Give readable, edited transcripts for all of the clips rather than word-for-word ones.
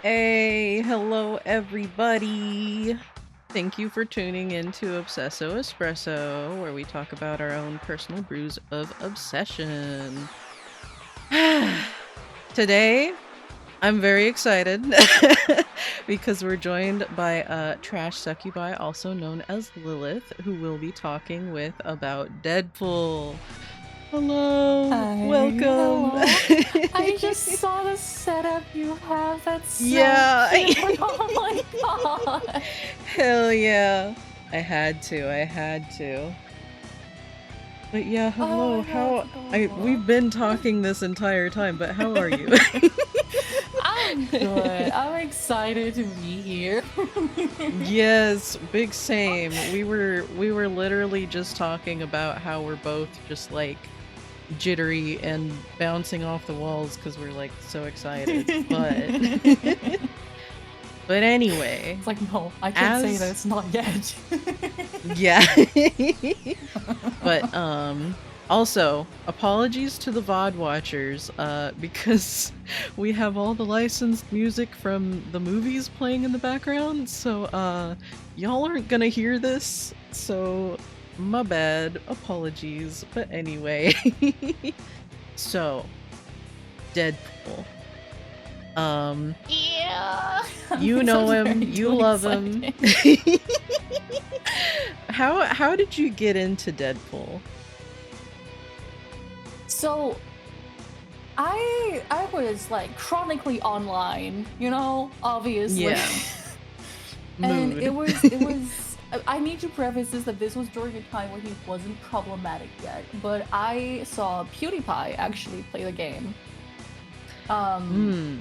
Hey, hello everybody. Thank you for tuning in to Obsesso Espresso, where we talk about our own personal brews of obsession. Today, I'm very excited because we're joined by TrashSuccubi, also known as Lilith, who will be talking with about Deadpool. Hello, Hi, welcome. hello. I just saw the setup you have. That's so Yeah. cute. Oh my god. Hell yeah. I had to. But yeah, Oh hello. my god, it's How adorable. we've been talking this entire time, but how are you? I'm good. I'm excited to be here. Yes, big same. We were literally just talking about how we're both just like jittery and bouncing off the walls because we're like so excited. But but anyway, It's like, no, I can't say as this, not yet. yeah. But also apologies to the VOD watchers because we have all the licensed music from the movies playing in the background, so y'all aren't gonna hear this, so my bad, apologies. But anyway, so Deadpool. Yeah. You I'm know just him, very you too love him. excited. How did you get into Deadpool? So I was like chronically online, you know, obviously. Yeah. And Mood. it was I need to preface this that this was during a time when he wasn't problematic yet, but I saw PewDiePie actually play the game. Mm.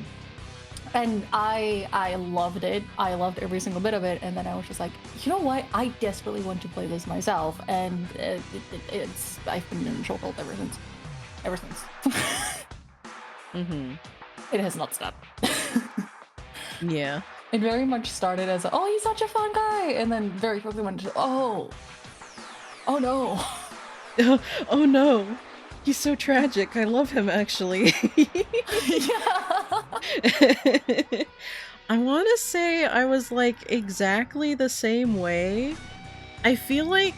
And I loved it. I loved every single bit of it, and then I was just like, you know what? I desperately want to play this myself, and it's I've been in a chokehold ever since. Mm-hmm. It has not stopped. Yeah. It very much started as, oh, he's such a fun guy, and then very quickly went to, oh no. Oh no. He's so tragic. I love him actually. Yeah. I want to say I was like exactly the same way. I feel like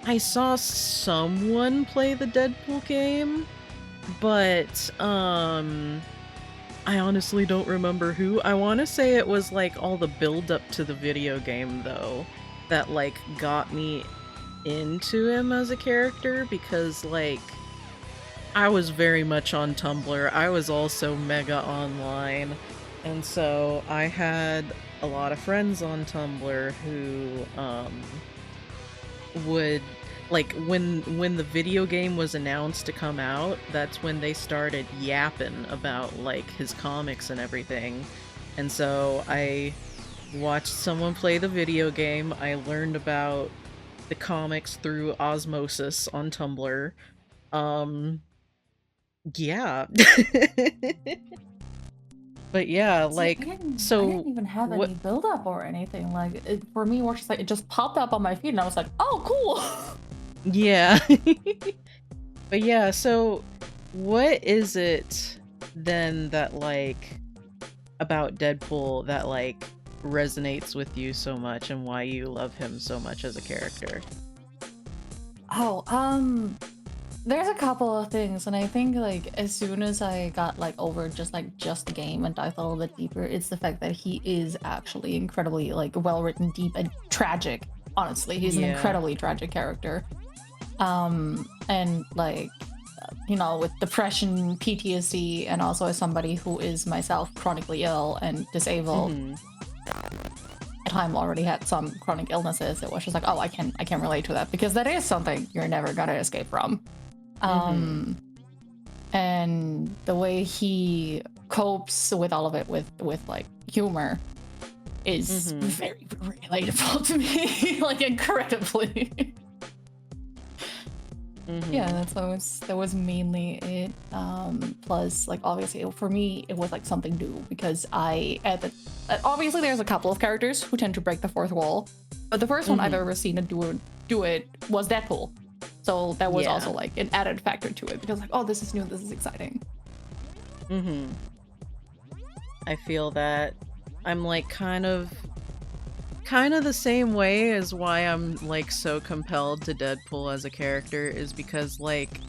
I saw someone play the Deadpool game, but I honestly don't remember who. I want to say it was like all the build up to the video game though that like got me into him as a character, because like I was very much on Tumblr. I was also mega online, and so I had a lot of friends on Tumblr who would like when the video game was announced to come out, that's when they started yapping about like his comics and everything. And so I watched someone play the video game. I learned about the comics through osmosis on Tumblr. Yeah. But yeah, See, like I didn't so even have what any build up or anything. Like for me, it was just like it just popped up on my feed, and I was like, oh, cool. yeah. But yeah, so what is it then that like about Deadpool that like resonates with you so much, and why you love him so much as a character? Oh, there's a couple of things, and I think like as soon as I got like over just the game and dived a little bit deeper, it's the fact that he is actually incredibly like well written, deep, and tragic. Honestly, he's an Yeah. incredibly tragic character. And like you know, with depression, PTSD, and also as somebody who is myself chronically ill and disabled, Mm-hmm. at time already had some chronic illnesses, it was just like, oh, I can relate to that because that is something you're never gonna escape from. Mm-hmm. And the way he copes with all of it with like humor is Mm-hmm. very relatable to me, like incredibly. Yeah, Mm-hmm. that was mainly it. Plus, like obviously for me, it was like something new because obviously there's a couple of characters who tend to break the fourth wall, but the first one I've Mm-hmm. ever seen do it was Deadpool. So that was Yeah. also like an added factor to it because like, oh, this is new, this is exciting. Mm-hmm. I feel that I'm like kind of kind of the same way as why I'm like so compelled to Deadpool as a character is because like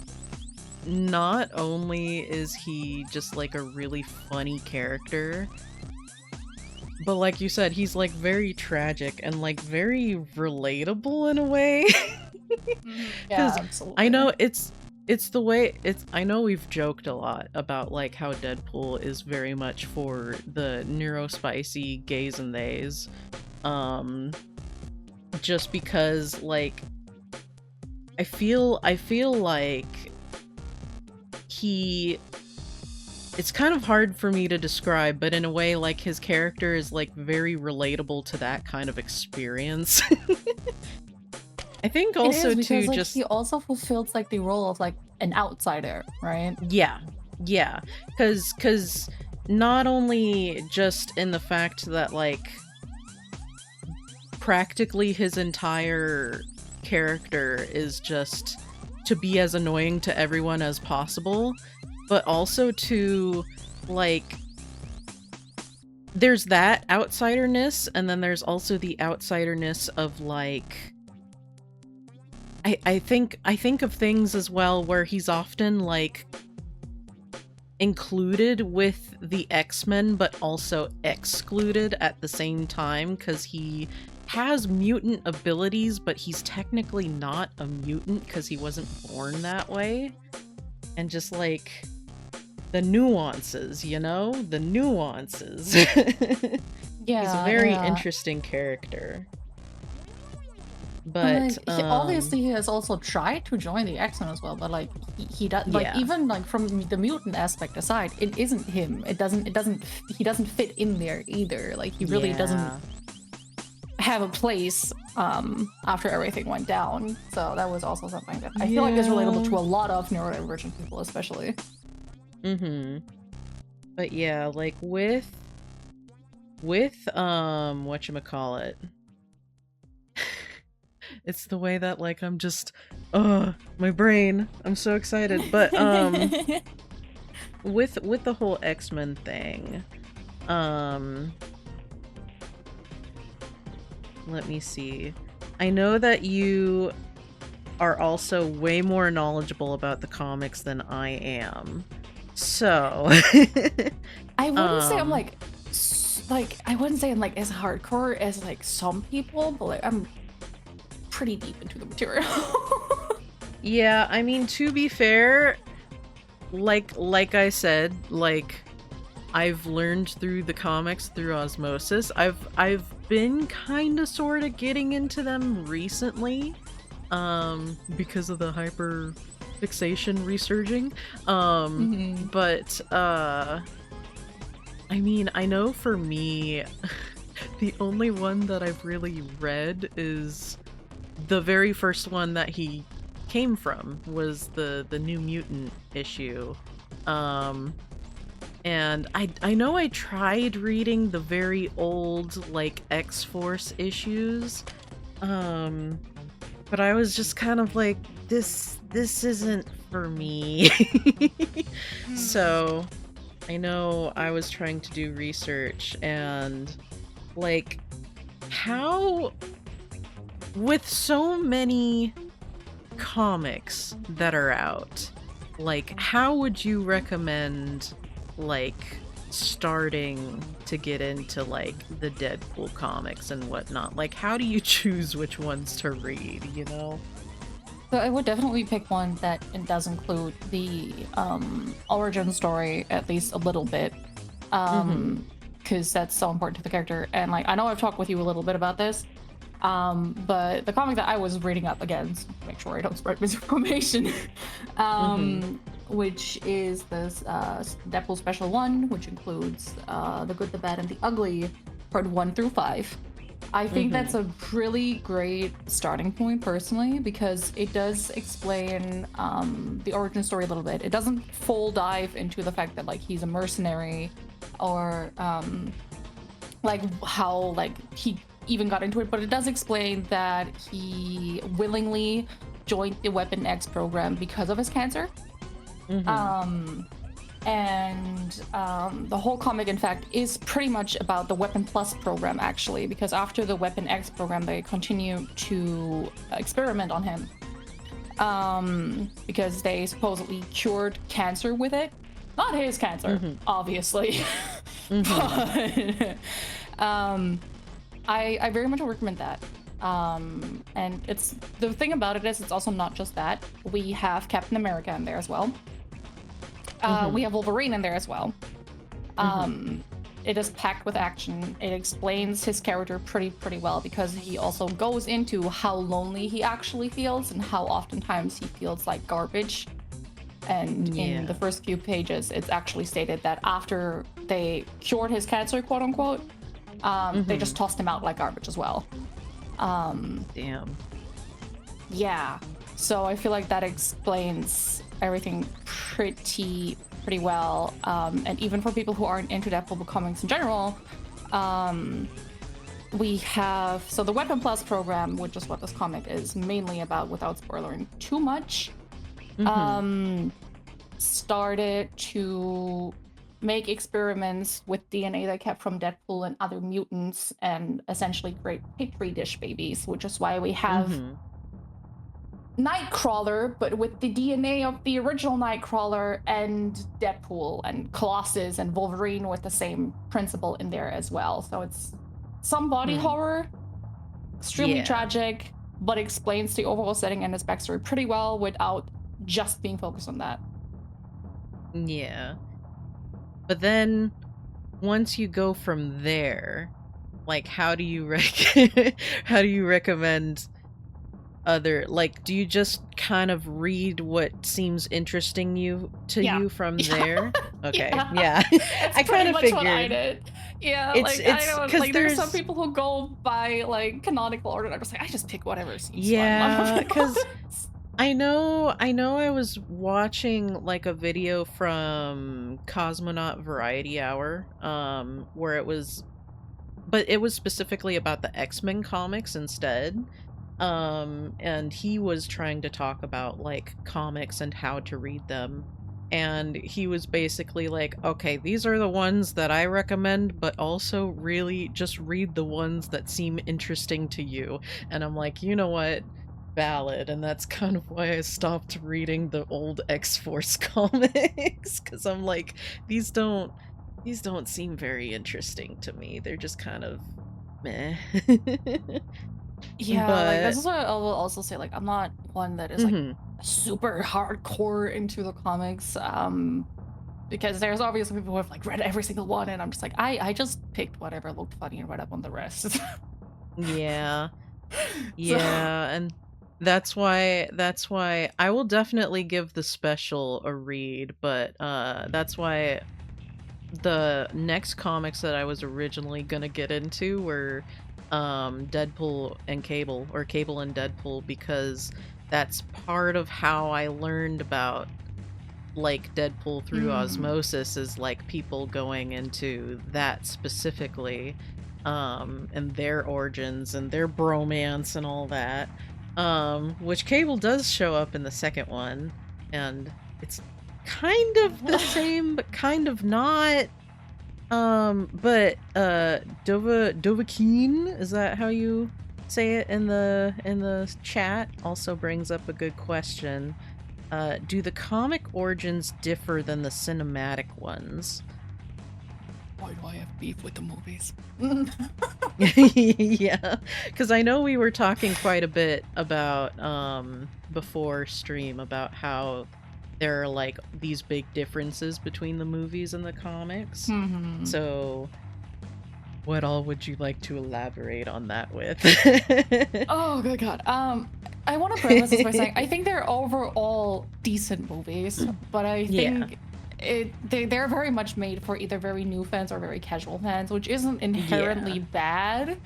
not only is he just like a really funny character, but like you said, he's like very tragic and like very relatable in a way. Yeah, Because absolutely. I know it's the way it's I know we've joked a lot about like how Deadpool is very much for the neurospicy gays and theys. Just because like I feel like he it's kind of hard for me to describe, but in a way like his character is like very relatable to that kind of experience. I think It also is because too like just he also fulfills like the role of like an outsider, right? yeah. Yeah. Cuz not only just in the fact that like practically his entire character is just to be as annoying to everyone as possible, but also to like there's that outsiderness and then there's also the outsiderness of like I think of things as well where he's often like included with the X-Men but also excluded at the same time because he has mutant abilities but he's technically not a mutant because he wasn't born that way. And just like the nuances, you know? The nuances. He's a Yeah, very yeah. interesting character. And, But like obviously he has also tried to join the X-Men as well, but like he does like yeah. even like from the mutant aspect aside, it isn't him. He doesn't fit in there either. Like he really doesn't Yeah. have a place after everything went down. So that was also something that I feel like is relatable to a lot of neurodivergent people, especially. But yeah, like with whatchamacallit. It's the way that like I'm just my brain. I'm so excited. But with the whole X-Men thing, let me see. I know that you are also way more knowledgeable about the comics than I am. So I wouldn't say I'm like I wouldn't say I'm like as hardcore as like some people, but like I'm pretty deep into the material. yeah, I mean, to be fair, like I said, like I've learned through the comics through osmosis. I've been kind of sort of getting into them recently because of the hyper fixation resurging. But I mean, I know for me the only one that I've really read is the very first one that he came from was the New Mutant issue. And I know I tried reading the very old like X-Force issues. But I was just kind of like this isn't for me. So I know I was trying to do research and like how with so many comics that are out, like how would you recommend like starting to get into like the Deadpool comics and whatnot? Like how do you choose which ones to read, you know? So I would definitely pick one that does include the origin story at least a little bit, because that's so important to the character. And like I know I've talked with you a little bit about this, but the comic that I was reading up against, make sure I don't spread misinformation, which is this Deadpool Special 1, which includes The Good, the Bad, and the Ugly, part 1 through 5. I think that's a really great starting point personally, because it does explain the origin story a little bit. It doesn't full dive into the fact that like he's a mercenary or like how like he even got into it, but it does explain that he willingly joined the Weapon X program because of his cancer. And the whole comic, in fact, is pretty much about the Weapon Plus program, actually, because after the Weapon X program, they continue to experiment on him. Because they supposedly cured cancer with it. Not his cancer, obviously. But I very much recommend that. And it's the thing about it is it's also not just that. We have Captain America in there as well. We have Wolverine in there as well. It is packed with action. It explains his character pretty well, because he also goes into how lonely he actually feels and how oftentimes he feels like garbage. And in the first few pages, it's actually stated that after they cured his cancer, quote unquote, they just tossed him out like garbage as well. Damn. Yeah. So I feel like that explains everything pretty well. And even for people who aren't into Deadpool comics in general, we have, so the Weapon Plus program, which is what this comic is mainly about without spoiling too much, started to make experiments with DNA they kept from Deadpool and other mutants and essentially create petri dish babies, which is why we have Nightcrawler, but with the DNA of the original Nightcrawler, and Deadpool and Colossus and Wolverine with the same principle in there as well. So it's some body horror, extremely tragic, but explains the overall setting and his backstory pretty well without just being focused on that. Yeah. But then once you go from there, like, how do you recommend other, like, do you just kind of read what seems interesting you from there? Okay. Yeah. I kind of figured. What I did. Yeah, like, I don't, like, there's some people who go by like canonical order, and I'm just like, I just pick whatever seems fun. Yeah, because I know I was watching like a video from Cosmonaut Variety Hour, where it was specifically about the X-Men comics instead. And he was trying to talk about like comics and how to read them. And he was basically like, okay, these are the ones that I recommend, but also really just read the ones that seem interesting to you. And I'm like, you know what? Valid. And that's kind of why I stopped reading the old X-Force comics, because I'm like, these don't seem very interesting to me. They're just kind of meh. Yeah, like, this is what I will also say, like, I'm not one that is like super hardcore into the comics, because there's obviously people who have like read every single one, and I'm just like, I just picked whatever looked funny and read up on the rest. Yeah. And that's why I will definitely give the special a read, but that's why the next comics that I was originally gonna get into were Deadpool and Cable, or Cable and Deadpool, because that's part of how I learned about like Deadpool through osmosis, is like people going into that specifically, and their origins and their bromance and all that, which Cable does show up in the second one, and it's kind of the same but kind of not. But Dovahkiin, is that how you say it in the chat? Also brings up a good question. Do the comic origins differ than the cinematic ones? Why do I have beef with the movies? Yeah, because I know we were talking quite a bit about before stream about how there are like these big differences between the movies and the comics. So what all would you like to elaborate on that with? Oh, good God. I want to preface this by saying I think they're overall decent movies, but I think they're very much made for either very new fans or very casual fans, which isn't inherently bad.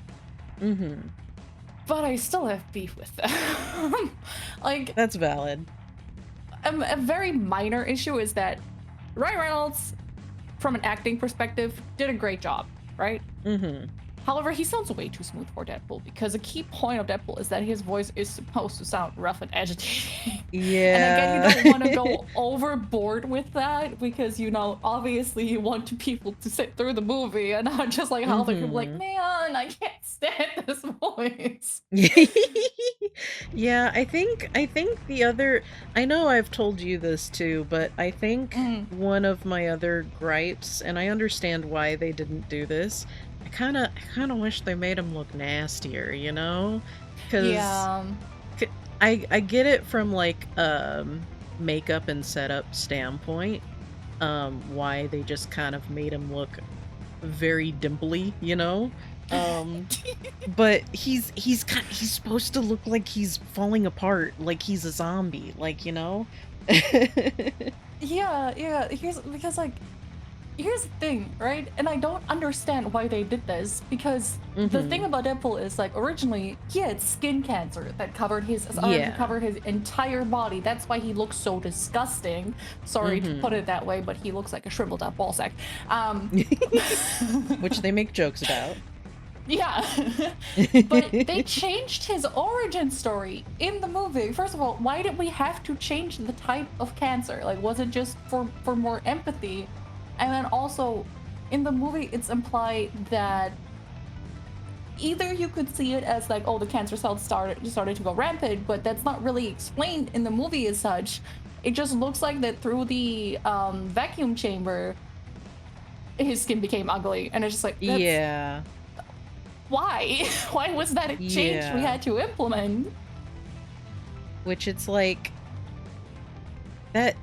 But I still have beef with them. Like, that's valid. A very minor issue is that Ryan Reynolds, from an acting perspective, did a great job, right? However, he sounds way too smooth for Deadpool because a key point of Deadpool is that his voice is supposed to sound rough and agitating. And again, you Yeah. don't want to go overboard with that because, you know, obviously you want people to sit through the movie and not just like how they can be like, man, I can't stand this voice. Yeah, I think the other I know I've told you this too, but I think Mm, one of my other gripes, and I understand why they didn't do this, I kinda wish they made him look nastier, you know? 'Cause yeah. I get it from like makeup and setup standpoint, why they just kind of made him look very dimply, you know? Um but he's supposed to look like he's falling apart, like he's a zombie, like, you know? Yeah, yeah. Here's the thing, right? And I don't understand why they did this because the thing Mhm. about Deadpool is like originally he had skin cancer that Yeah. covered his entire body. That's why he looks so disgusting. Sorry to put Mhm. it that way, but he looks like a shriveled up ball sack. Um, Which they make jokes about. yeah, but they changed his origin story in the movie. First of all, why did we have to change the type of cancer? Like, was it just for more empathy? And then also, in the movie, it's implied that either you could see it as like, oh, the cancer cells started to go rampant, but that's not really explained in the movie as such. It just looks like that through the vacuum chamber, his skin became ugly, and it's just like that's Yeah. why? Why was that a change we Yeah. had to implement? Which it's like that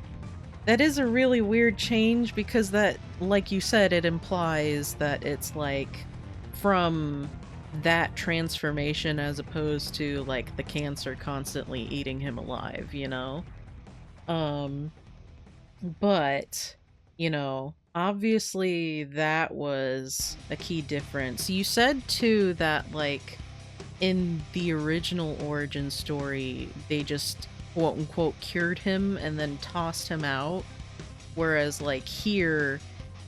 that is a really weird change because that, like you said, it implies that it's like from that transformation as opposed to like the cancer constantly eating him alive, you know? Um but, you know, obviously that was a key difference. You said too that like in the original origin story, they just quote unquote cured him and then tossed him out. Whereas, like, here,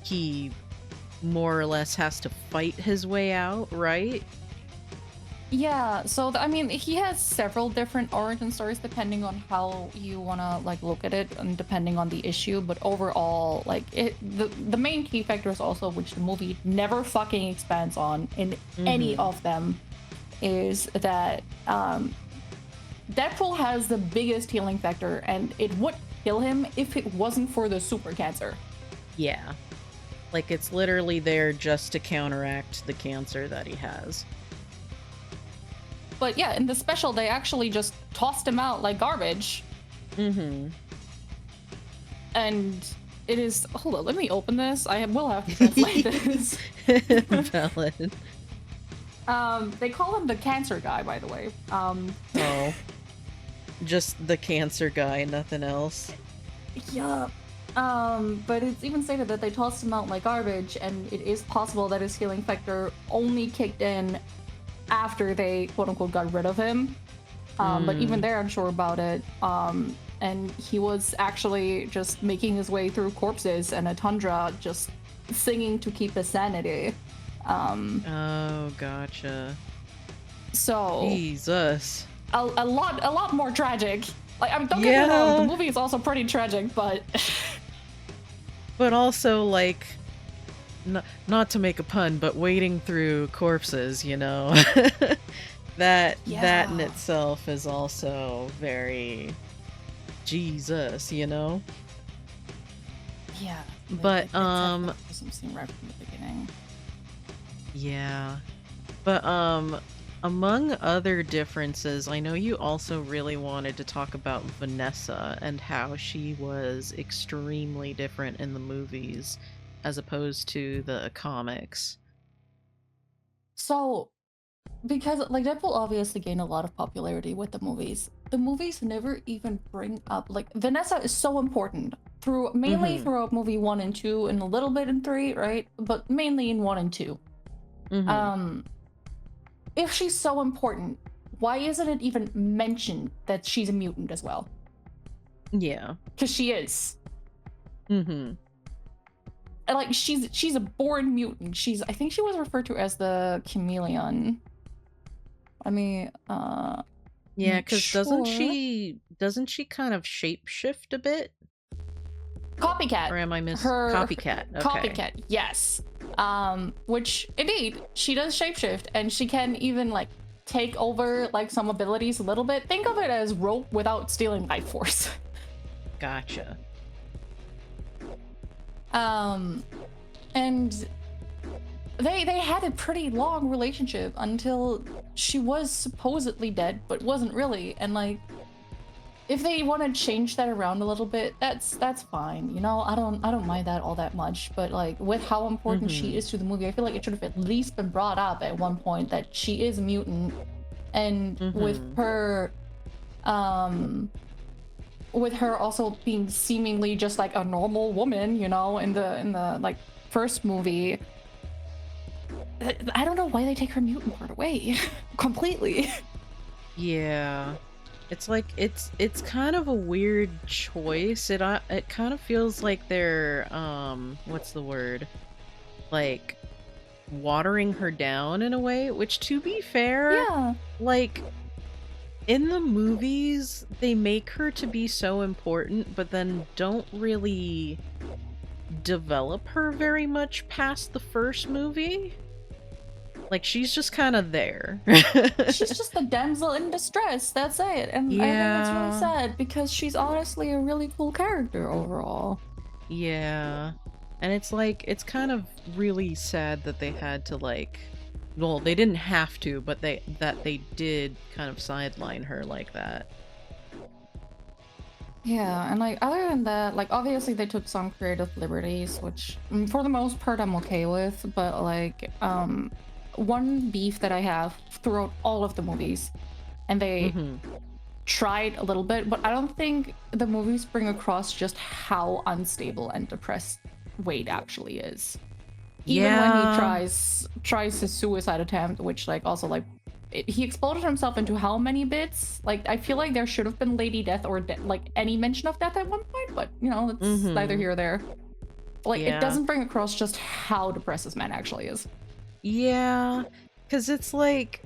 he more or less has to fight his way out, right? Yeah, so I mean, he has several different origin stories depending on how you wanna like look at it and depending on the issue. But overall, like the main key factor is also which the movie never fucking expands on in any Mhm. of them is that Deadpool has the biggest healing factor, and it would kill him if it wasn't for the super cancer. Yeah. Like, it's literally there just to counteract the cancer that he has. But yeah, in the special, they actually just tossed him out like garbage. Mhm. And it is. Hold on, let me open this. I will have to translate this. Valid. They call him the cancer guy, by the way. Oh, just the cancer guy, nothing else. Yeah. But it's even stated that they tossed him out like garbage, and it is possible that his healing factor only kicked in after they quote unquote got rid of him. But even Mm. they're unsure about it. And he was actually just making his way through corpses and a tundra, just singing to keep his sanity. Oh, gotcha. So Jesus. a lot more tragic. Like, I mean, don't get me wrong, the Yeah. movie is also pretty tragic, but But also, like, not to make a pun, but wading through corpses, you know? That in yeah, itself is also very Jesus, you know? yeah, But, it definitely doesn't seem right from the beginning. yeah. But, among other differences, I know you also really wanted to talk about Vanessa and how she was extremely different in the movies as opposed to the comics. So, because like Deadpool obviously gained a lot of popularity with the movies, the movies never even bring up like Vanessa is so important through mainly Mhm. throughout movie 1 and 2 and a little bit in 3, right? But mainly in 1 and 2. Mhm. Um, if she's so important, why isn't it even mentioned that she's a mutant as well? Yeah. Because she is. Mhm. like she's a born mutant. I think she was referred to as the chameleon. Let me Yeah, make because sure. doesn't she kind of shapeshift a bit? Copycat. Or am I Her copycat? Okay. copycat, yes. Which indeed she does shapeshift, and she can even like take over like some abilities a little bit. Think of it as rope without stealing life force. Gotcha. And they had a pretty long relationship until she was supposedly dead, but wasn't really. And like, if they want to change that around a little bit, that's fine. You know, I don't mind that all that much. But like, with how important she is to the movie, I feel like it should have at least been brought up at one point that she is a mutant, and with her also being seemingly just like a normal woman, you know, in the like first movie. I don't know why they take her mutant part away completely. Yeah. It's like it's kind of a weird choice. It kind of feels like they're what's the word? Like watering her down in a way, which to be fair, Yeah. like in the movies they make her to be so important, but then don't really develop her very much past the first movie. Like she's just kind of there. She's just a damsel in distress, that's it. And I think that's really Yeah. sad because she's honestly a really cool character overall. Yeah. And it's like, it's kind of really sad that they had to like, well, they didn't have to, but they did kind of sideline her like that. Yeah, and like other than that, like obviously they took some creative liberties, which for the most part I'm okay with, but like one beef that I have throughout all of the movies, and they tried a little bit, but I don't think the movies bring across just how unstable and depressed Wade actually is. Even when he Yeah. tries his suicide attempt, which like also like he exploded himself into how many bits? Like I feel like there should have been Lady Death or like any mention of death at one point, but you know, it's neither here or there. Like it Yeah. doesn't bring across just how depressed this man actually is. Yeah. 'Cause it's like,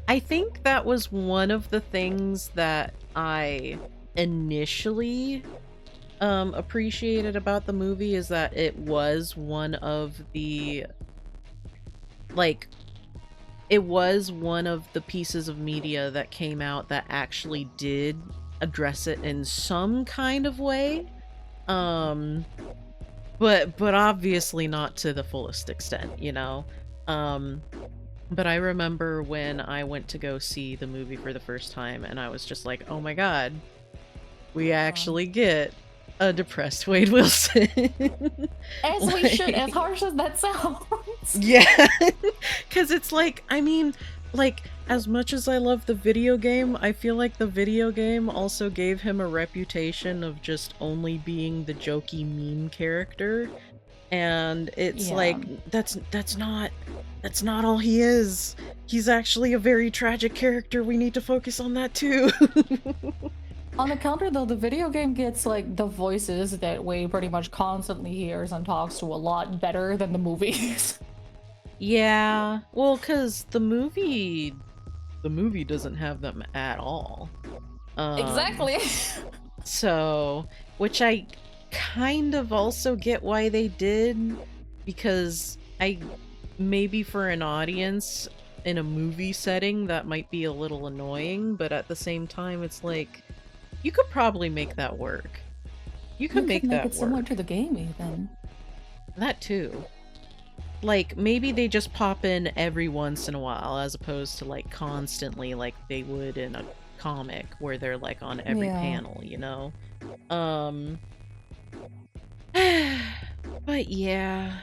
I think that was one of the things that I initially appreciated about the movie, is that it was one of the, like, it was one of the pieces of media that came out that actually did address it in some kind of way. But obviously not to the fullest extent, you know? Um, but I remember when I went to go see the movie for the first time, and I was just like, oh my god, we actually get a depressed Wade Wilson. As we should, as harsh as that sounds. Yeah, because it's like, I mean, like, as much as I love the video game, I feel like the video game also gave him a reputation of just only being the jokey meme character. And it's like, that's not all he is. He's actually a very tragic character. We need to focus on that too. On the counter, though, the video game gets like the voices that Wade pretty much constantly hears and talks to a lot better than the movies. Yeah, well, because the movie doesn't have them at all. Exactly. So, which I kind of also get why they did, because maybe for an audience in a movie setting that might be a little annoying, but at the same time it's like, you could probably make that work. You could make that it similar to the game even. That too. Like, maybe they just pop in every once in a while, as opposed to like constantly like they would in a comic where they're like on every panel, you know? But yeah,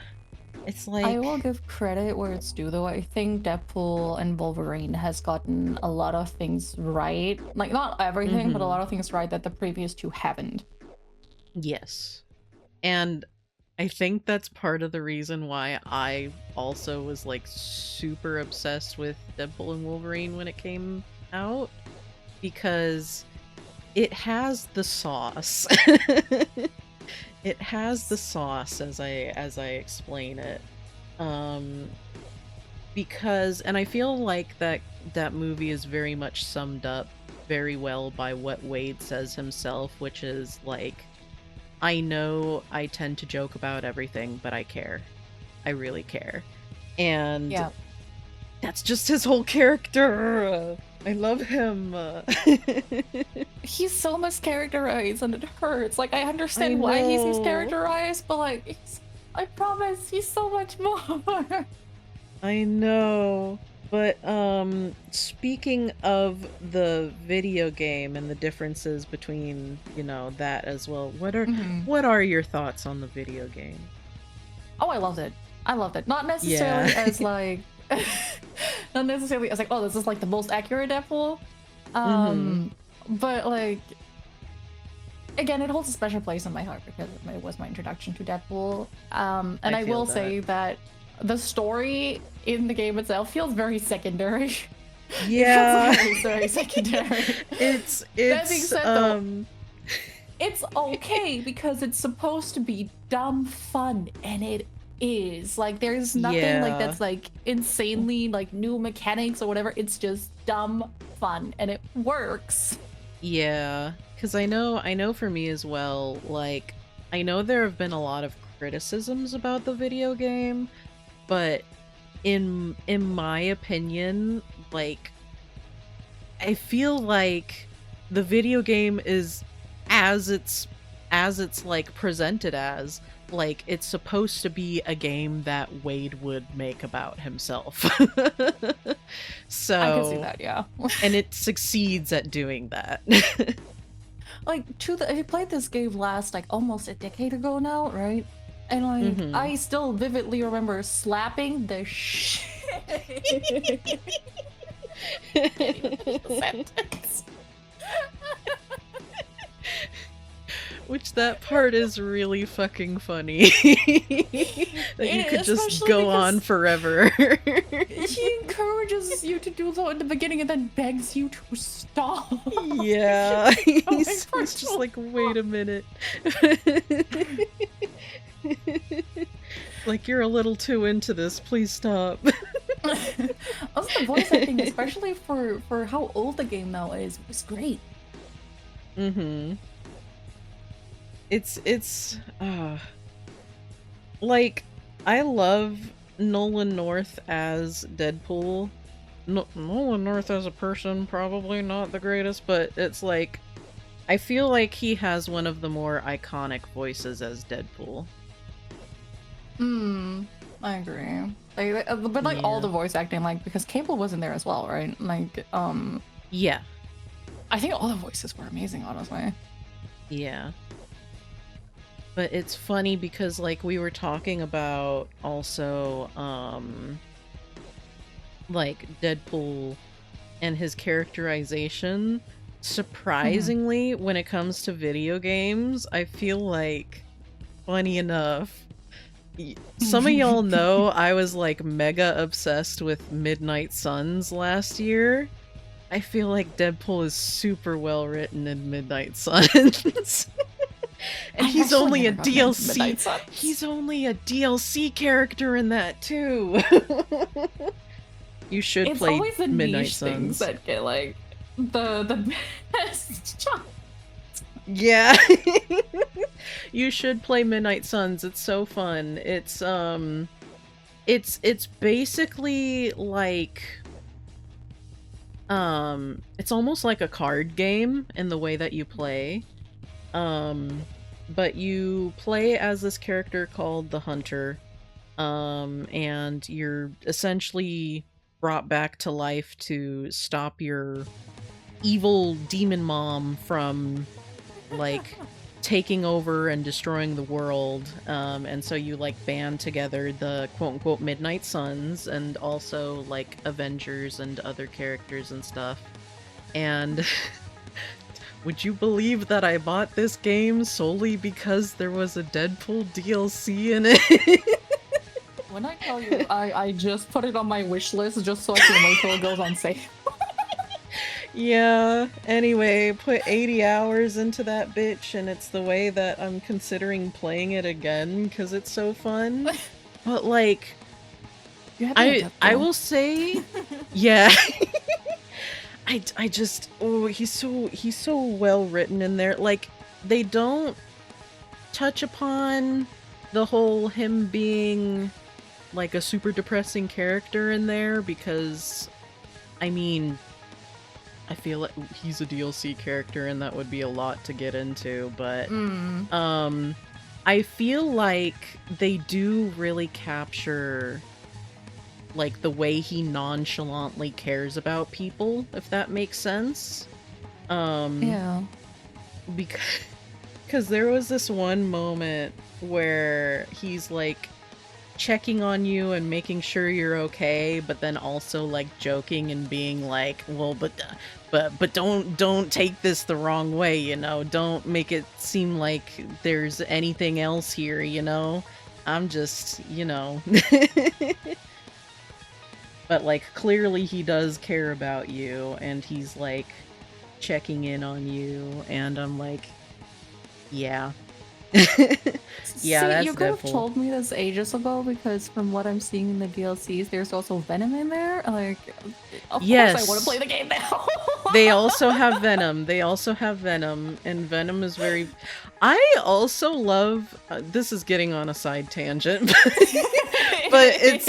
it's like, I will give credit where it's due, though. I think Deadpool and Wolverine has gotten a lot of things right. Like, not everything, but a lot of things right that the previous two haven't. Yes. And I think that's part of the reason why I also was like super obsessed with Deadpool and Wolverine when it came out, because it has the sauce. it has the sauce as I explain it. Um, because, and I feel like that movie is very much summed up very well by what Wade says himself, which is like, I know I tend to joke about everything, but I care. I really care. And Yeah. that's just his whole character. I love him. He's so mischaracterized and it hurts. Like, I understand why he's mischaracterized, but like, I promise he's so much more. I know. But speaking of the video game and the differences between, you know, that as well, what are your thoughts on the video game? Oh, I loved it. I loved it. Not necessarily as like not necessarily as like, oh, this is like the most accurate Deadpool. But like, again, it holds a special place in my heart because it was my introduction to Deadpool. And I will say that the story in the game itself feels very secondary. Yeah. It feels very, very secondary. It's that being said, though, it's okay because it's supposed to be dumb fun, and it is. Like, there's nothing like that's like insanely like new mechanics or whatever. It's just dumb fun, and it works. Yeah, because I know for me as well, like, I know there have been a lot of criticisms about the video game, but in my opinion, like, I feel like the video game is as it's like presented as, like, it's supposed to be a game that Wade would make about himself. So I can see that, yeah. And it succeeds at doing that. Like, I played this game last, like, almost a decade ago now, right? And, like, I still vividly remember slapping the shit. Sentence. Which that part is really fucking funny. That you could just go on forever. He encourages you to do so in the beginning and then begs you to stop. Yeah. He's just like, wait a minute. Like, you're a little too into this, please stop. Also, the voice acting, especially for how old the game now is, was great. It's like, I love Nolan North as Deadpool. Nolan North as a person, probably not the greatest, but it's like, I feel like he has one of the more iconic voices as Deadpool. I agree. Like, but like all the voice acting, like, because Cable was in there as well, right? Like, yeah. I think all the voices were amazing, honestly. Yeah. But it's funny because, like, we were talking about also, like, Deadpool and his characterization. Surprisingly, when it comes to video games, I feel like, funny enough, some of y'all know I was, like, mega obsessed with Midnight Suns last year. I feel like Deadpool is super well written in Midnight Suns. And he's only a DLC. He's only a DLC character in that too. You should play always the Midnight niche Suns. Things that get like the best shots. Yeah. You should play Midnight Suns. It's so fun. It's basically like it's almost like a card game in the way that you play. But you play as this character called the Hunter, and you're essentially brought back to life to stop your evil demon mom from, like, taking over and destroying the world. And so you, like, band together the quote-unquote Midnight Suns and also, like, Avengers and other characters and stuff. And would you believe that I bought this game solely because there was a Deadpool DLC in it? When I tell you, I just put it on my wish list just so I can wait till it goes on sale. Yeah, anyway, put 80 hours into that bitch, and it's the way that I'm considering playing it again because it's so fun. But like, You have me at I Deadpool. will say, yeah. I just, oh, he's so well written in there. Like, they don't touch upon the whole him being like a super depressing character in there because, I mean, I feel like he's a DLC character and that would be a lot to get into, but Mm. I feel like they do really capture like the way he nonchalantly cares about people, if that makes sense. Yeah. Because there was this one moment where he's like checking on you and making sure you're okay, but then also like joking and being like, well, but don't take this the wrong way, you know, don't make it seem like there's anything else here, you know, I'm just, you know. But like clearly he does care about you and he's like checking in on you, and I'm like, yeah. Yeah, See, that's you could have Deadpool. told me this ages ago because from what I'm seeing in the DLCs, there's also Venom in there. Like, of course I want to Yes. play the game now. They also have Venom. They also have Venom, and Venom is very... I also love... this is getting on a side tangent, but it's...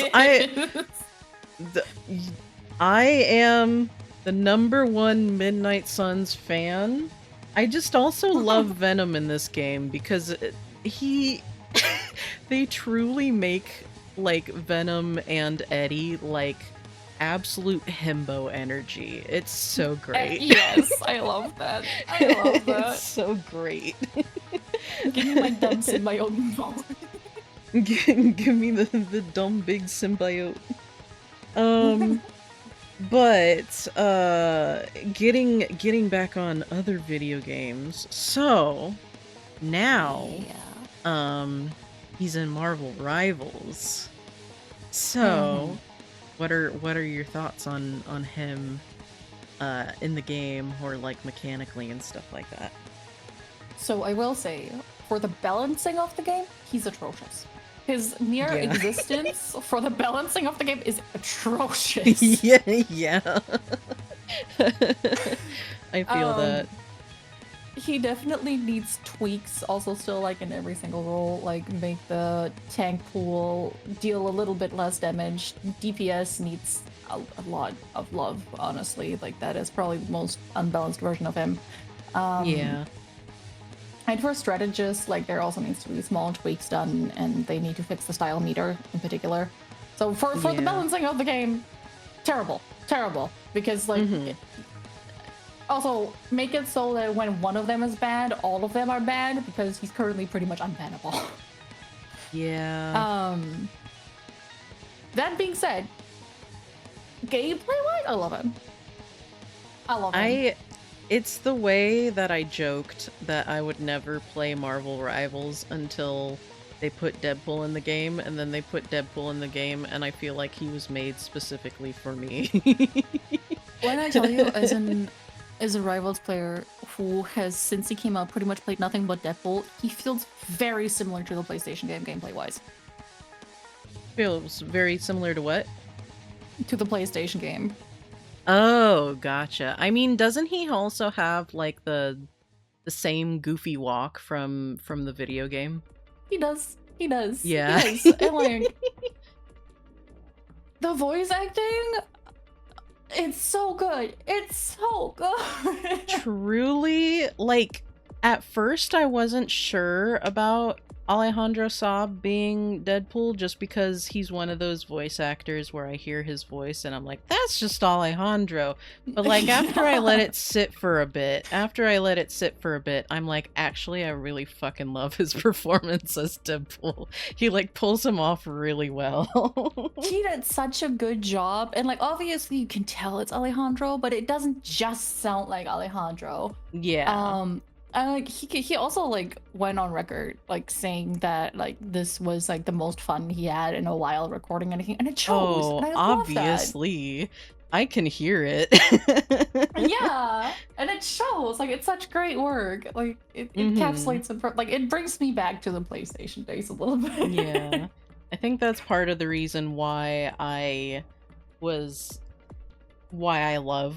I am the #1 Midnight Suns fan. I just also love Venom in this game because he... they truly make, like, Venom and Eddie, like, absolute himbo energy. It's so great. Yes, I love that. I love that. It's so great. Give me my dumb symbiote. Give me the dumb big symbiote. But getting back on other video games. So now he's in Marvel Rivals. So what are your thoughts on him in the game, or like mechanically and stuff like that? So I will say, for the balancing of the game, he's atrocious. His mere existence for the balancing of the game is atrocious. Yeah. I feel that. He definitely needs tweaks, also still like in every single role, like make the tank pool deal a little bit less damage. DPS needs a lot of love, honestly. Like that is probably the most unbalanced version of him. Yeah. And for strategists, like there also needs to be small tweaks done, and they need to fix the style meter in particular. So for the balancing of the game, terrible, because like also make it so that when one of them is bad, all of them are bad, because he's currently pretty much unbannable. Yeah. That being said, gameplay-wise, I love him. I love him. It's the way that I joked that I would never play Marvel Rivals until they put Deadpool in the game, and then they put Deadpool in the game, and I feel like he was made specifically for me. When I tell you, as a Rivals player who has, since he came out, pretty much played nothing but Deadpool, he feels very similar to the PlayStation game gameplay-wise. Feels very similar to what? To the PlayStation game. Oh, gotcha. I mean, doesn't he also have like the same goofy walk from the video game? He does. He does. Yeah. He does. And like the voice acting, it's so good. It's so good. Truly, like at first I wasn't sure about Alejandro Saab being Deadpool, just because he's one of those voice actors where I hear his voice and I'm like, that's just Alejandro. But like after I let it sit for a bit, I'm like, actually I really fucking love his performance as Deadpool. He like pulls him off really well. He did such a good job, and like obviously you can tell it's Alejandro, but it doesn't just sound like Alejandro. Yeah. And like he also like went on record like saying that like this was like the most fun he had in a while recording anything, and it shows. Oh, and I obviously. love I can hear it. Yeah, and it shows. Like, it's such great work. Like, it encapsulates it. Like, it brings me back to the PlayStation days a little bit. Yeah. I think that's part of the reason why I love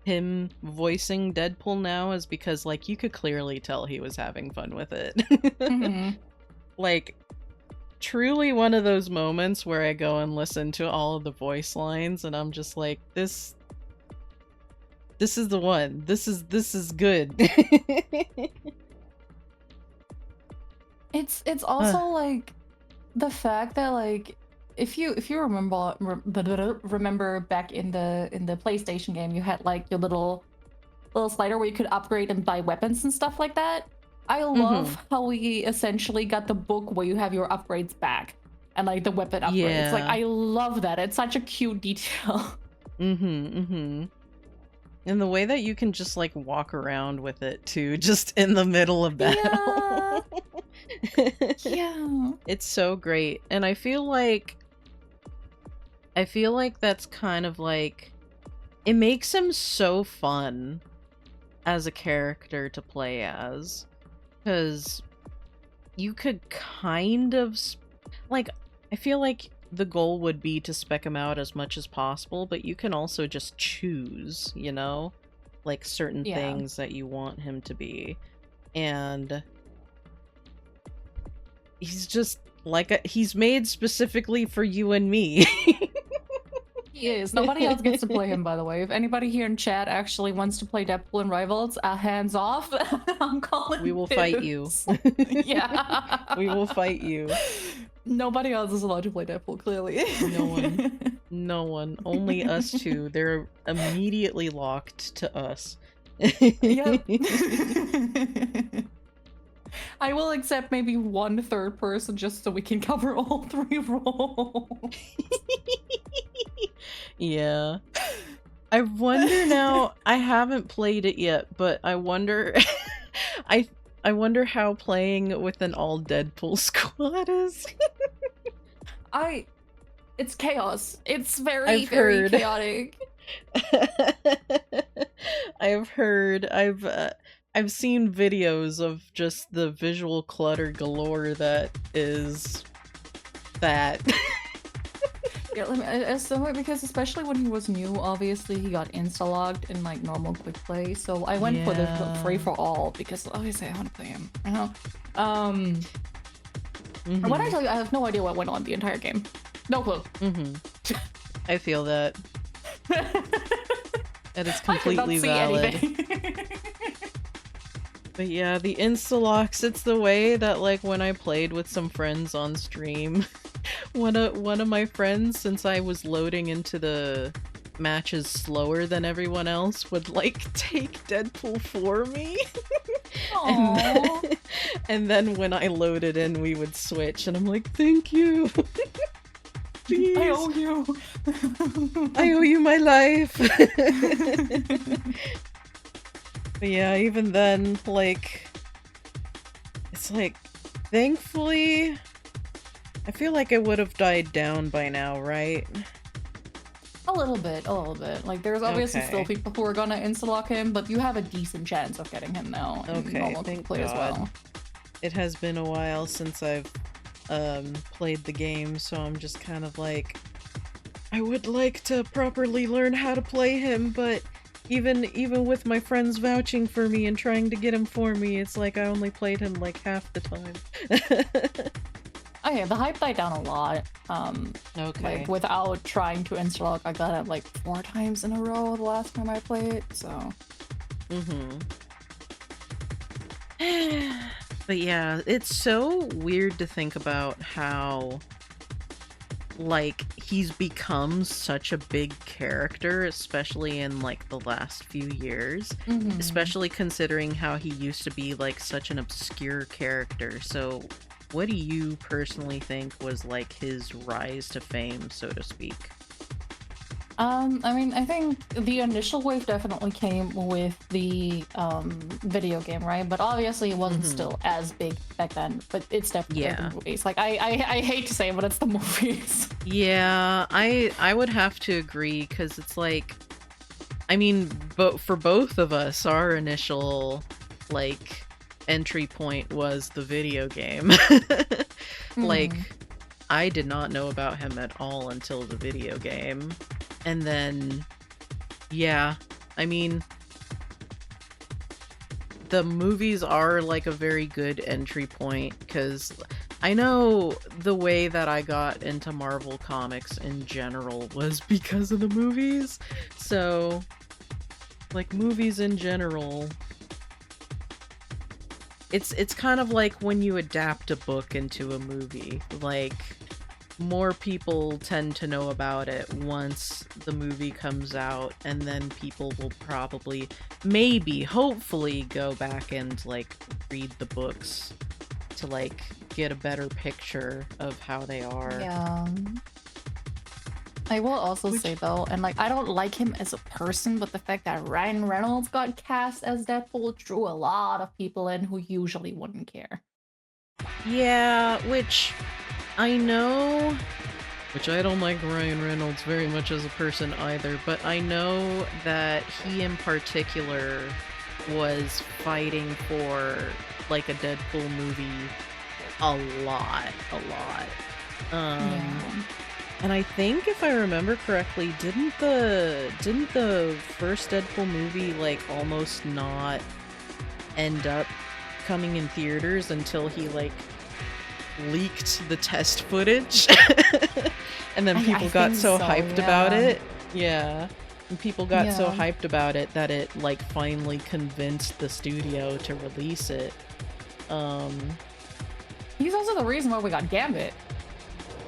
him voicing Deadpool now, is because, like, you could clearly tell he was having fun with it. Like, truly one of those moments where I go and listen to all of the voice lines and I'm just like, this is the one. This is good. It's also like the fact that, like, if you remember back in the PlayStation game, you had like your little slider where you could upgrade and buy weapons and stuff like that. I love how we essentially got the book where you have your upgrades back and like the weapon upgrades. Like, I love that. It's such a cute detail. And the way that you can just like walk around with it too, just in the middle of battle. Yeah. It's so great. And I feel like that's kind of like, it makes him so fun as a character to play as, because you could kind of like, I feel like the goal would be to spec him out as much as possible, but you can also just choose, you know, like certain things that you want him to be. And he's just like he's made specifically for you and me. He is. Nobody else gets to play him, by the way. If anybody here in chat actually wants to play Deadpool in Rivals, hands off. I'm calling We will fight you. Yeah. We will fight you. Nobody else is allowed to play Deadpool, clearly. No one. No one. Only us two. They're immediately locked to us. Yep. I will accept maybe one third person just so we can cover all 3 roles. Yeah. I wonder now, I haven't played it yet, but I wonder I wonder how playing with an all Deadpool squad is. It's chaos. It's very chaotic. I've heard. I've seen videos of just the visual clutter galore that is that. Yeah, let me estimate, because especially when he was new, obviously he got insta-logged in like normal quick play. So I went for the free for all because obviously I want to play him. And when I tell you, I have no idea what went on the entire game. No clue. I feel that. That is completely valid. But yeah, the insta-locks, it's the way that, like, when I played with some friends on stream, one of my friends, since I was loading into the matches slower than everyone else, would, like, take Deadpool for me. And then when I loaded in, we would switch, and I'm like, thank you. Please. I owe you. I owe you my life. But yeah, even then, like, it's like, thankfully, I feel like I would have died down by now, right? A little bit. Like, there's obviously still people who are gonna insta-lock him, but you have a decent chance of getting him now. Okay, thank God. As well. It has been a while since I've played the game, so I'm just kind of like, I would like to properly learn how to play him, but even with my friends vouching for me and trying to get him for me, it's like I only played him like half the time. Okay, the hype died down a lot. Like, without trying to insta-lock, I got it like 4 times in a row the last time I played, so. But yeah, it's so weird to think about how, like, he's become such a big character, especially in, like, the last few years. Especially considering how he used to be, like, such an obscure character. So, what do you personally think was, like, his rise to fame, so to speak? I mean, I think the initial wave definitely came with the video game, right? But obviously it wasn't Hmm. still as big back then. But it's definitely the Yeah. movies. Like I hate to say it, but it's the movies. Yeah, I would have to agree because it's like, I mean, but for both of us, our initial like entry point was the video game. Like, Mm. I did not know about him at all until the video game. And then, yeah, I mean, the movies are like a very good entry point because I know the way that I got into Marvel comics in general was because of the movies. So, like movies in general, it's kind of like when you adapt a book into a movie. Like more people tend to know about it once the movie comes out, and then people will probably, maybe, hopefully go back and like read the books to like get a better picture of how they are. Yeah. I will also say Which, though, and like I don't like him as a person, but the fact that Ryan Reynolds got cast as Deadpool drew a lot of people in who usually wouldn't care. yeah, which I know, which I don't like Ryan Reynolds very much as a person either, but I know that he in particular was fighting for like a Deadpool movie a lot, a lot. Yeah. And I think if I remember correctly, didn't the first Deadpool movie like almost not end up coming in theaters until he like leaked the test footage? And then I people got think so so, hyped about yeah. it. Yeah. And people got so Yeah. hyped about it that it like finally convinced the studio to release it. Um He's also the reason why we got Gambit.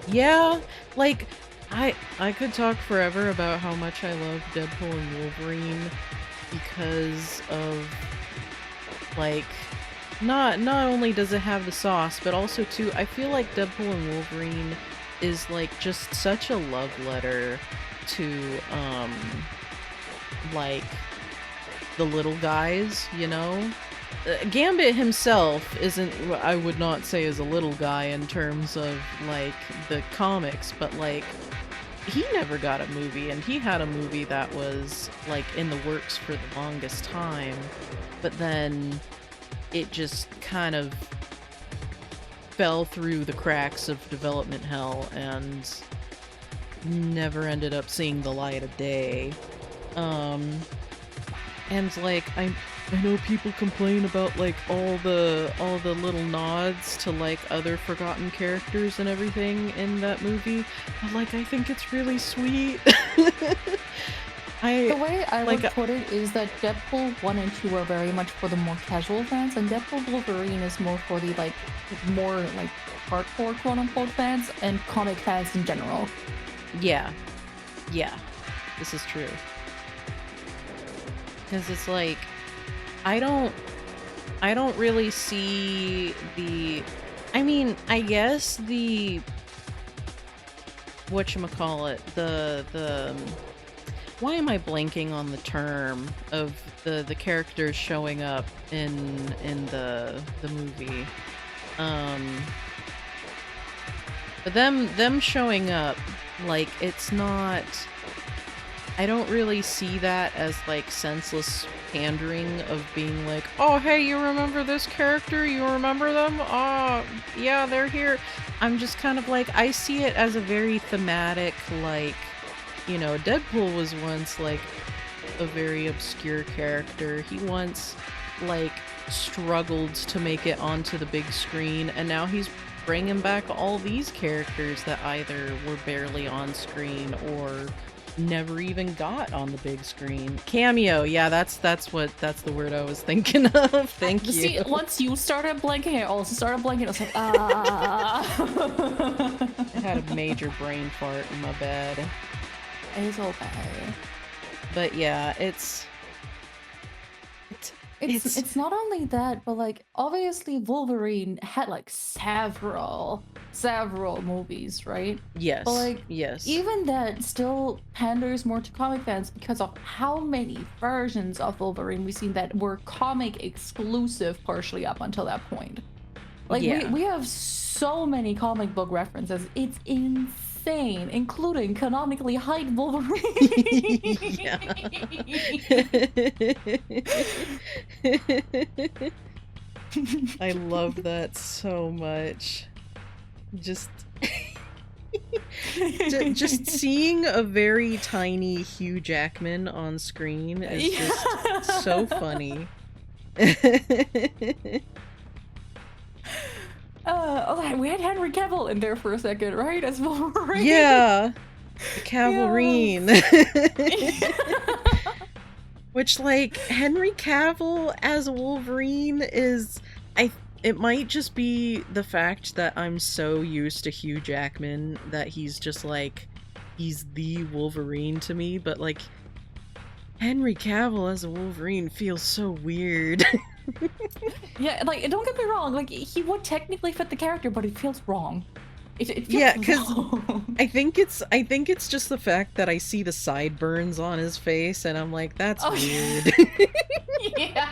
yeah, like I could talk forever about how much I love Deadpool and Wolverine because of like not only does it have the sauce, but also too I feel like Deadpool and Wolverine is like just such a love letter to like the little guys, you know? Gambit himself isn't, I would not say is a little guy in terms of like the comics, but like he never got a movie, and he had a movie that was like in the works for the longest time, but then it just kind of fell through the cracks of development hell and never ended up seeing the light of day. Um, and like I know people complain about like all the little nods to like other forgotten characters and everything in that movie, but like I think it's really sweet. The I way I like would put it is that Deadpool 1 and 2 are very much for the more casual fans, and Deadpool Wolverine is more for the like more like hardcore quote unquote fans and comic fans in general. yeah, yeah, this is true. Because it's like I don't I don't really see the, I mean, I guess the whatchamacallit, the why am I blanking on the term of the characters showing up in the movie? Um but them showing up, like it's not, I don't really see that as like senseless pandering of being like, oh hey, you remember this character? You remember them? Oh yeah, they're here. I'm just kind of like, I see it as a very thematic, like, you know, Deadpool was once like a very obscure character. He once like struggled to make it onto the big screen, and now he's bringing back all these characters that either were barely on screen or never even got on the big screen. Cameo, yeah, that's the word I was thinking of. Thank you. See, once you started blanking, I also started blanking. I was like, I had a major brain fart in my bed. it's okay. But yeah, it's It's not only that, but like obviously Wolverine had like several several movies, right? But Yes. like, Yes. even that still panders more to comic fans because of how many versions of Wolverine we've seen that were comic exclusive partially up until that point. Like Yeah. we have so many comic book references. It's insane, including canonically Hyde Wolverine. Yeah. I love that so much. Just just seeing a very tiny Hugh Jackman on screen is just so funny. We had Henry Cavill in there for a second, right? As Wolverine. Yeah, the Cavalrine. Yes. Which, like, Henry Cavill as Wolverine is... It might just be the fact that I'm so used to Hugh Jackman that he's just, like, he's the Wolverine to me, but, like, Henry Cavill as a Wolverine feels so weird. Yeah, like, don't get me wrong, like, he would technically fit the character, but it feels wrong. It feels Yeah, because wrong. I think it's just the fact that I see the sideburns on his face, and I'm like, that's weird. Yeah.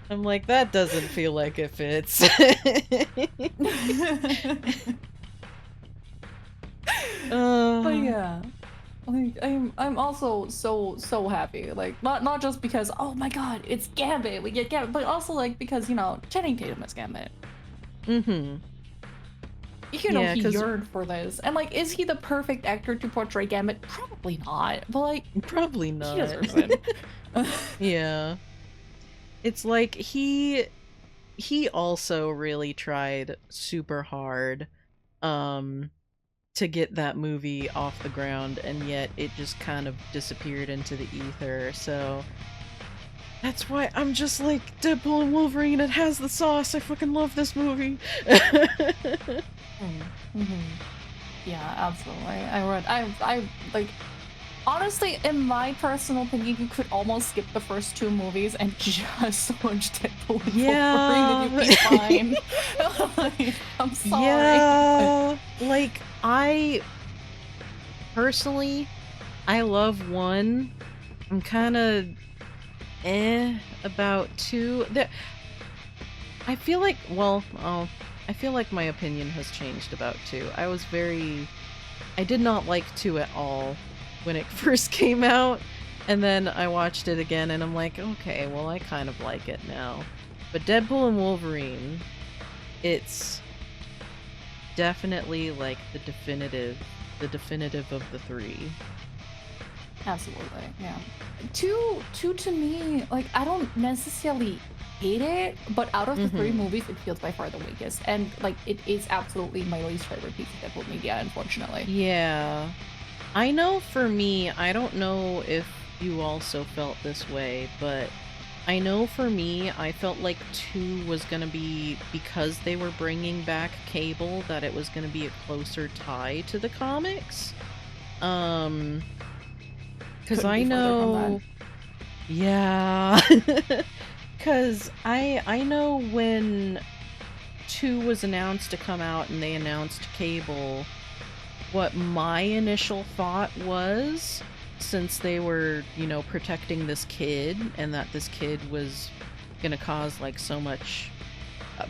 I'm like, that doesn't feel like it fits. But yeah, like I'm also so happy. Like not just because oh my god it's Gambit, we get Gambit, but also like because you know Channing Tatum is Gambit. Mm-hmm. You know he yearned for this, and like is he the perfect actor to portray Gambit? Probably not, but like probably not. He deserves it. Yeah, it's like he also really tried super hard to get that movie off the ground, and yet it just kind of disappeared into the ether, so that's why I'm just like, Deadpool and Wolverine, it has the sauce, I fucking love this movie. Yeah, absolutely. I like honestly, in my personal opinion, you could almost skip the first two movies and just watch Deadpool and Wolverine and you'd be fine. Like, I'm sorry. Yeah, like, I personally, I love one. I'm kind of about two. I feel like, I feel like my opinion has changed about two. I did not like two at all when it first came out, and then I watched it again and I'm like, okay, well, I kind of like it now. But Deadpool and Wolverine, it's definitely like the definitive of the three. Absolutely, yeah. Two to me, like I don't necessarily hate it, but out of the three movies, it feels by far the weakest, and like it is absolutely my least favorite piece of Deadpool media, unfortunately. Yeah, I know for me, I don't know if you also felt this way, but I know for me, I felt like 2 was gonna be, because they were bringing back Cable, that it was gonna be a closer tie to the comics. Because I know... Yeah. Because I know when 2 was announced to come out and they announced Cable, what my initial thought was, since they were, you know, protecting this kid, and that this kid was gonna cause, like, so much,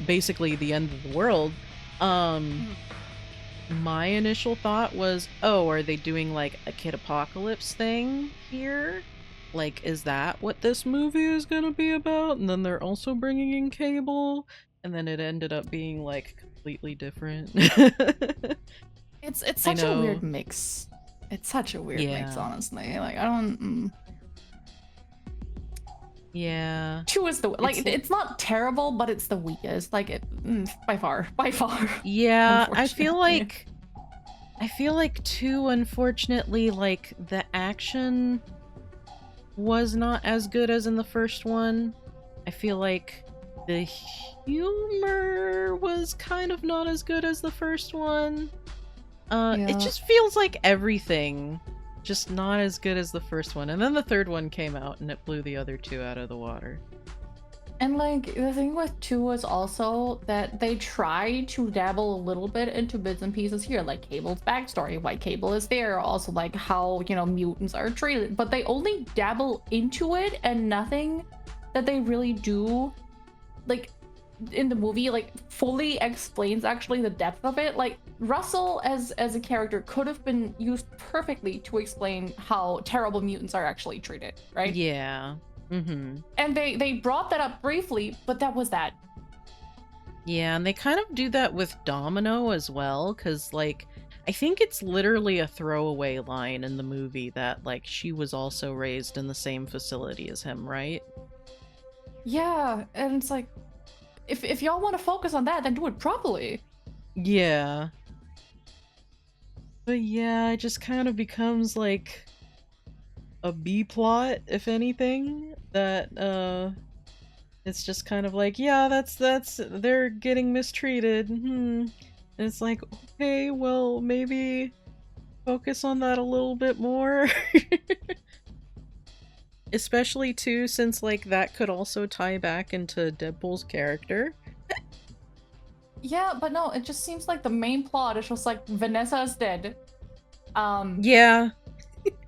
basically the end of the world, my initial thought was, oh, are they doing, like, a kid apocalypse thing here? Like, is that what this movie is gonna be about? And then they're also bringing in Cable, and then it ended up being, like, completely different. It's such a weird mix. It's such a weird mix, honestly. Like, I don't... Yeah. 2 is the... Like, it's not terrible, but it's the weakest. Like, it... by far. By far. Yeah, I feel like 2, unfortunately, like, the action was not as good as in the first one. I feel like the humor was kind of not as good as the first one. It just feels like everything just not as good as the first one. And then the third one came out and it blew the other 2 out of the water. And like the thing with 2 was also that they try to dabble a little bit into bits and pieces here, like Cable's backstory, why Cable is there, also like how, you know, mutants are treated, but they only dabble into it and nothing that they really do, like in the movie, like fully explains actually the depth of it. Like Russell as a character could have been used perfectly to explain how terrible mutants are actually treated, right? Yeah. Mm-hmm. And they brought that up briefly, but that was that. Yeah, and they kind of do that with Domino as well, because, like, I think it's literally a throwaway line in the movie that, like, she was also raised in the same facility as him, right? Yeah, and it's like, if y'all want to focus on that, then do it properly. Yeah. But yeah, it just kind of becomes, like, a B plot, if anything, that, it's just kind of like, yeah, they're getting mistreated, And it's like, okay, well, maybe focus on that a little bit more. Especially, too, since, like, that could also tie back into Deadpool's character. Yeah, but no, it just seems like the main plot is just like Vanessa is dead. Yeah.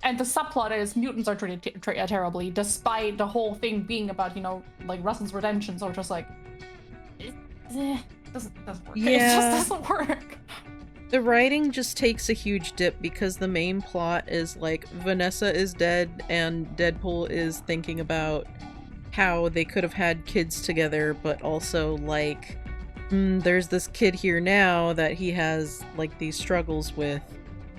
And the subplot is mutants are treated terribly, despite the whole thing being about, you know, like Russell's redemption. So it's just like, it doesn't work. Yeah. It just doesn't work. The writing just takes a huge dip because the main plot is like Vanessa is dead and Deadpool is thinking about how they could have had kids together, but also like there's this kid here now that he has like these struggles with.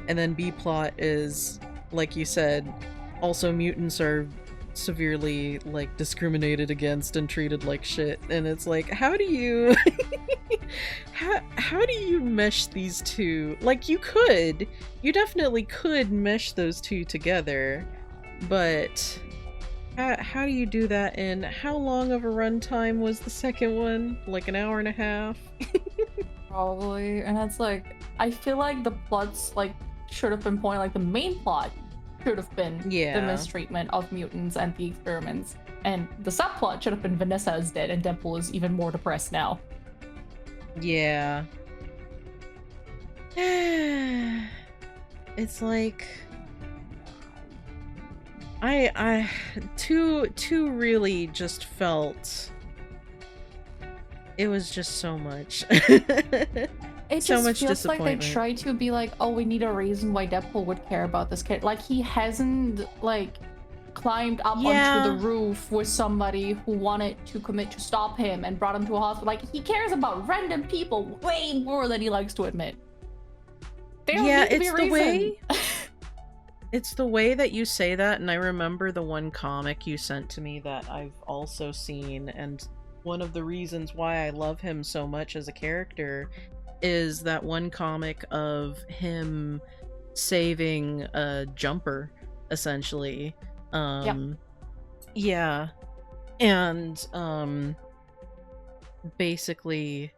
And then B plot is, like you said, also mutants are severely like discriminated against and treated like shit. And it's like, how do you how do you mesh these two? Like, you definitely could mesh those two together, but how do you do that? And how long of a runtime was the second one? Like an hour and a half? Probably. And it's like, I feel like the plots like should have been pointed, like the main plot should have been the mistreatment of mutants and the experiments, and the subplot should have been Vanessa is dead and Deadpool is even more depressed now. Yeah. It's like I two really just felt it was just so much. It so just much feels like they disappointment. try to be like, oh, we need a reason why Deadpool would care about this kid. Like, he hasn't, like, climbed up onto the roof with somebody who wanted to commit to stop him and brought him to a hospital. Like, he cares about random people way more than he likes to admit. They don't need to be a reason. It's the way that you say that, and I remember the one comic you sent to me that I've also seen, and one of the reasons why I love him so much as a character is that one comic of him saving a jumper, essentially. Yeah. And basically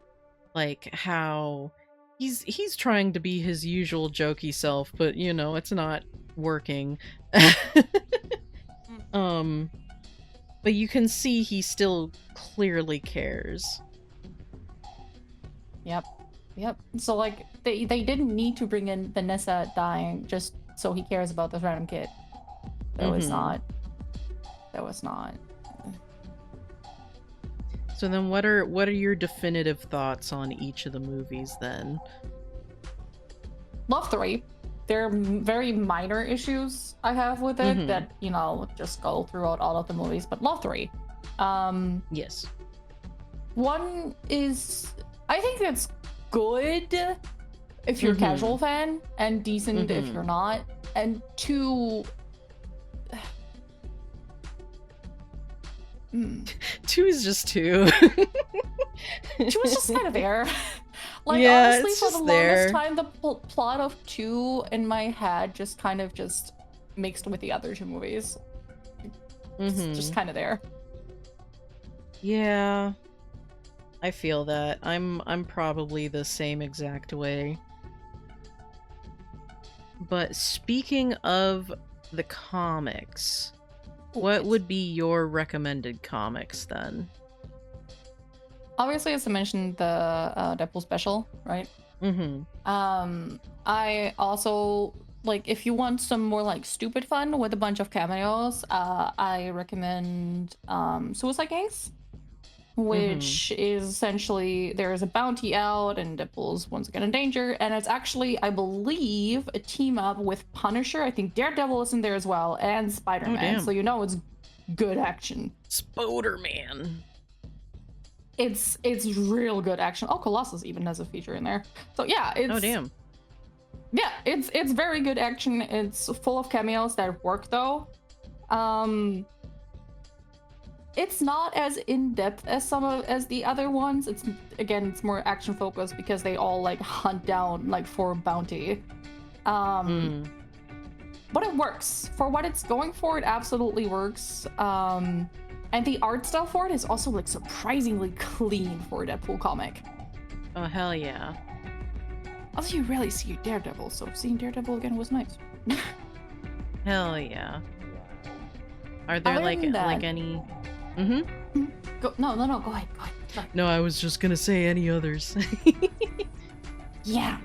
like how he's trying to be his usual jokey self, but you know, it's not working. But you can see he still clearly cares. Yep. So like they didn't need to bring in Vanessa dying just so he cares about this random kid. That was not. So then what are your definitive thoughts on each of the movies then? Love 3. There are very minor issues I have with it that, you know, just go throughout all of the movies, but love 3. Yes. 1 is, I think it's good if you're a casual fan and decent if you're not. And 2 2 is just 2. 2 is just kind of there. Like, yeah, honestly, for the there. longest time, the plot of 2 in my head just kind of just mixed with the other 2 movies. Just kind of there. Yeah. I feel that. I'm probably the same exact way. But speaking of the comics, what would be your recommended comics then? obviously, as I mentioned, the Deadpool special, right? Mm-hmm. I also like if you want some more like stupid fun with a bunch of cameos, I recommend Suicide Gangs, Mm-hmm. which is essentially there's a bounty out and Deadpool's once again in danger, and it's actually, I believe, a team up with Punisher. I think Daredevil is in there as well, and Oh, Spider-Man. So damn. you know it's good action. Spoderman. It's real good action. Oh, Colossus even has a feature in there. So yeah, Oh, damn. it's very good action. It's full of cameos that work though. It's not as in-depth as as the other ones. It's more action focused because they all like hunt down like for bounty. Mm. But it works. For what it's going for, it absolutely works. And the art style for it is also like surprisingly clean for a Deadpool comic. Oh, hell yeah. Also, you rarely see Daredevil, so seeing Daredevil again was nice. Hell yeah. Are there Other like than that, any? Mm-hmm. no, go ahead. Sorry. No, I was just gonna say any others. Yeah.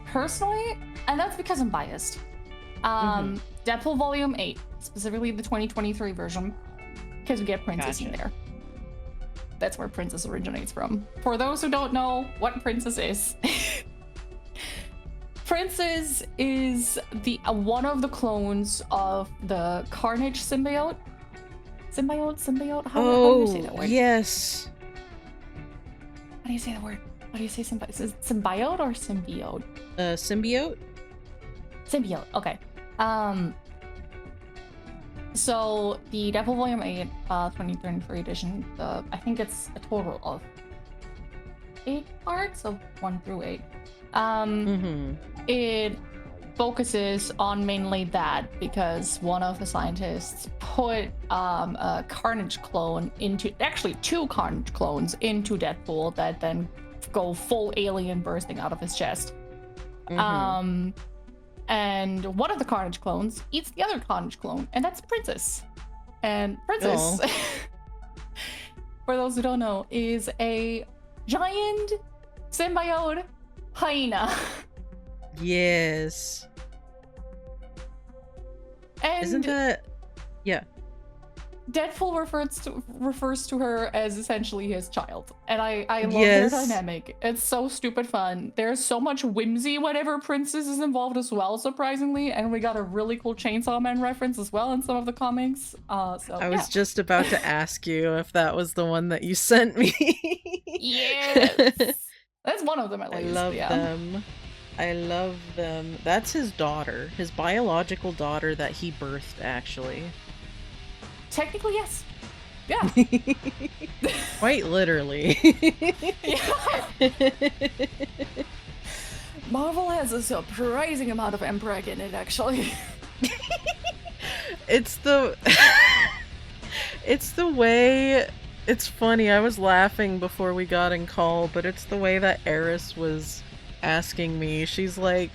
Personally, and that's because I'm biased. Deadpool Volume 8, specifically the 2023 version, because we get Princess in there. That's where Princess originates from. For those who don't know what Princess is, Princess is the one of the clones of the Carnage symbiote. Symbiote? How do you say that word? Yes. How do you say the word? How do you say symbiote? Is it symbiote or symbiote? Symbiote? Symbiote, okay. So the Deadpool Volume 8, 2023 edition, I think it's a total of 8 parts, so 1 through 8. It focuses on mainly that because one of the scientists put a Carnage clone actually 2 Carnage clones into Deadpool that then go full alien bursting out of his chest. And one of the Carnage clones eats the other Carnage clone, and that's Princess. And Princess, for those who don't know, is a giant symbiote hyena. Yes. And isn't that? Yeah. Deadpool refers to her as essentially his child, and I love their dynamic. It's so stupid fun. There's so much whimsy whenever Princess is involved as well, surprisingly, and we got a really cool Chainsaw Man reference as well in some of the comics. I was just about to ask you if that was the one that you sent me. Yes, that's one of them at least. I love them. I love them. That's his daughter, his biological daughter that he birthed, actually. Technically, yes. Yeah. Quite literally. Yeah. Marvel has a surprising amount of Emperor in it, actually. It's the way. It's funny, I was laughing before we got in call, but it's the way that Eris was asking me. She's like,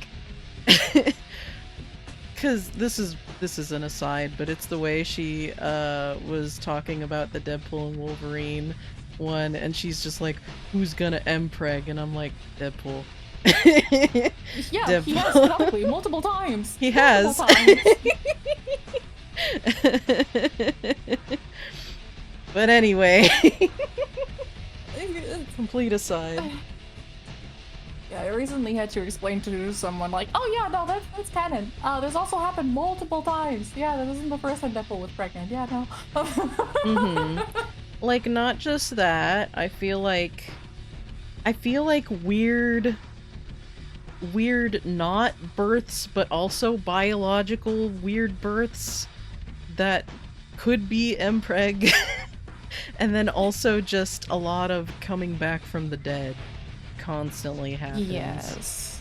because this is an aside, but it's the way she was talking about the Deadpool and Wolverine one, and she's just like, who's gonna empreg? And I'm like, Deadpool. Yeah, Deadpool. He has probably multiple times. He has. But anyway, complete aside. Yeah, I recently had to explain to someone like, oh yeah, no, that's canon. This also happened multiple times. Yeah, that isn't the first time Deadpool was pregnant. Yeah, no. Like, not just that, I feel like weird not births, but also biological weird births that could be empreg. And then also just a lot of coming back from the dead constantly happens. Yes.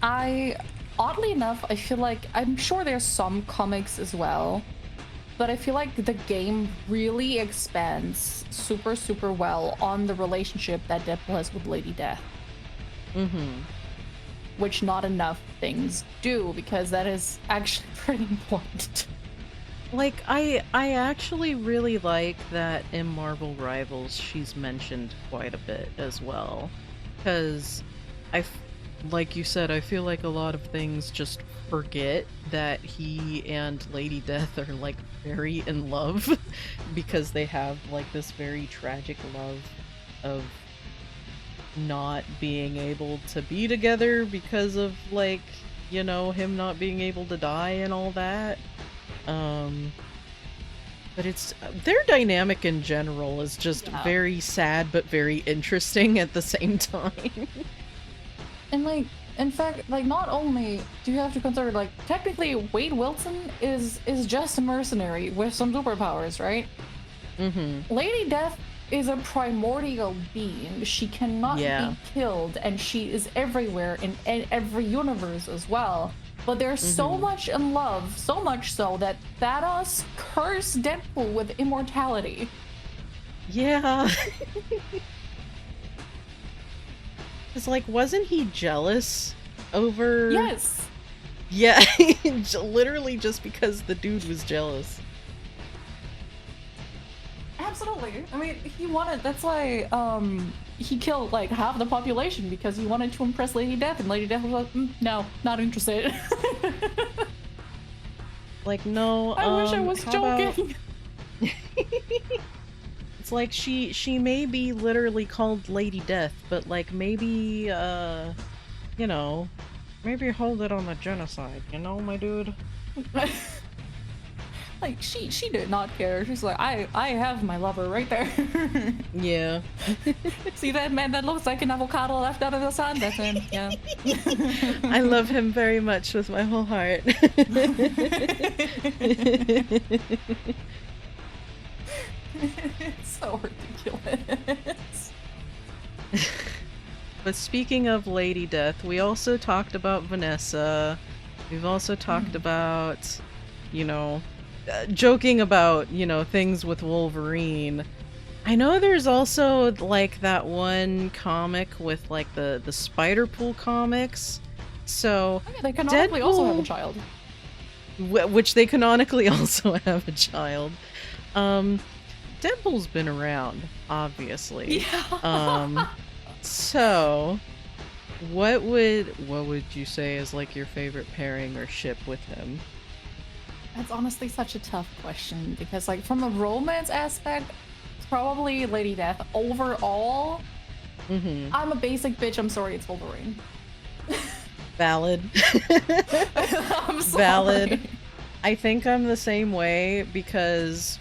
Oddly enough, I feel like, I'm sure there's some comics as well, but I feel like the game really expands super, super well on the relationship that Deadpool has with Lady Death. Which not enough things do, because that is actually pretty important. Like, I actually really like that in Marvel Rivals she's mentioned quite a bit as well. Because like you said, I feel like a lot of things just forget that he and Lady Death are like very in love because they have like this very tragic love of not being able to be together because of like, you know, him not being able to die and all that. But it's their dynamic in general is just Yeah. very sad but very interesting at the same time. And like, in fact, like not only do you have to consider like technically Wade Wilson is just a mercenary with some superpowers, right? Mm-hmm. Lady Death is a primordial being. She cannot Yeah. be killed, and she is everywhere in every universe as well. But they're so much in love, so much so that Thanos cursed Deadpool with immortality. Yeah. It's like, wasn't he jealous over... Yes. Yeah, literally just because the dude was jealous. Absolutely. I mean, he wanted. That's why he killed like half the population because he wanted to impress Lady Death, and Lady Death was like, no, not interested. Like, no, I wish I was joking. It's like she may be literally called Lady Death, but like maybe you know, maybe hold it on the genocide, you know, my dude? Like she did not care. She's like, I have my lover right there. Yeah. See that man that looks like an avocado left out of the sun? That's him. Yeah. I love him very much with my whole heart. It's so ridiculous. But speaking of Lady Death, we also talked about Vanessa. We've also talked about, you know, joking about, you know, things with Wolverine. I know there's also like that one comic with like the Spider-Pool comics. So Oh, yeah, they canonically also have a child. which they canonically also have a child. Deadpool's been around, obviously. Yeah. So what would you say is like your favorite pairing or ship with him? That's honestly such a tough question because, like, from a romance aspect, probably Lady Death. Overall, I'm a basic bitch. I'm sorry, it's Wolverine. Valid. I'm sorry. Valid. I think I'm the same way because,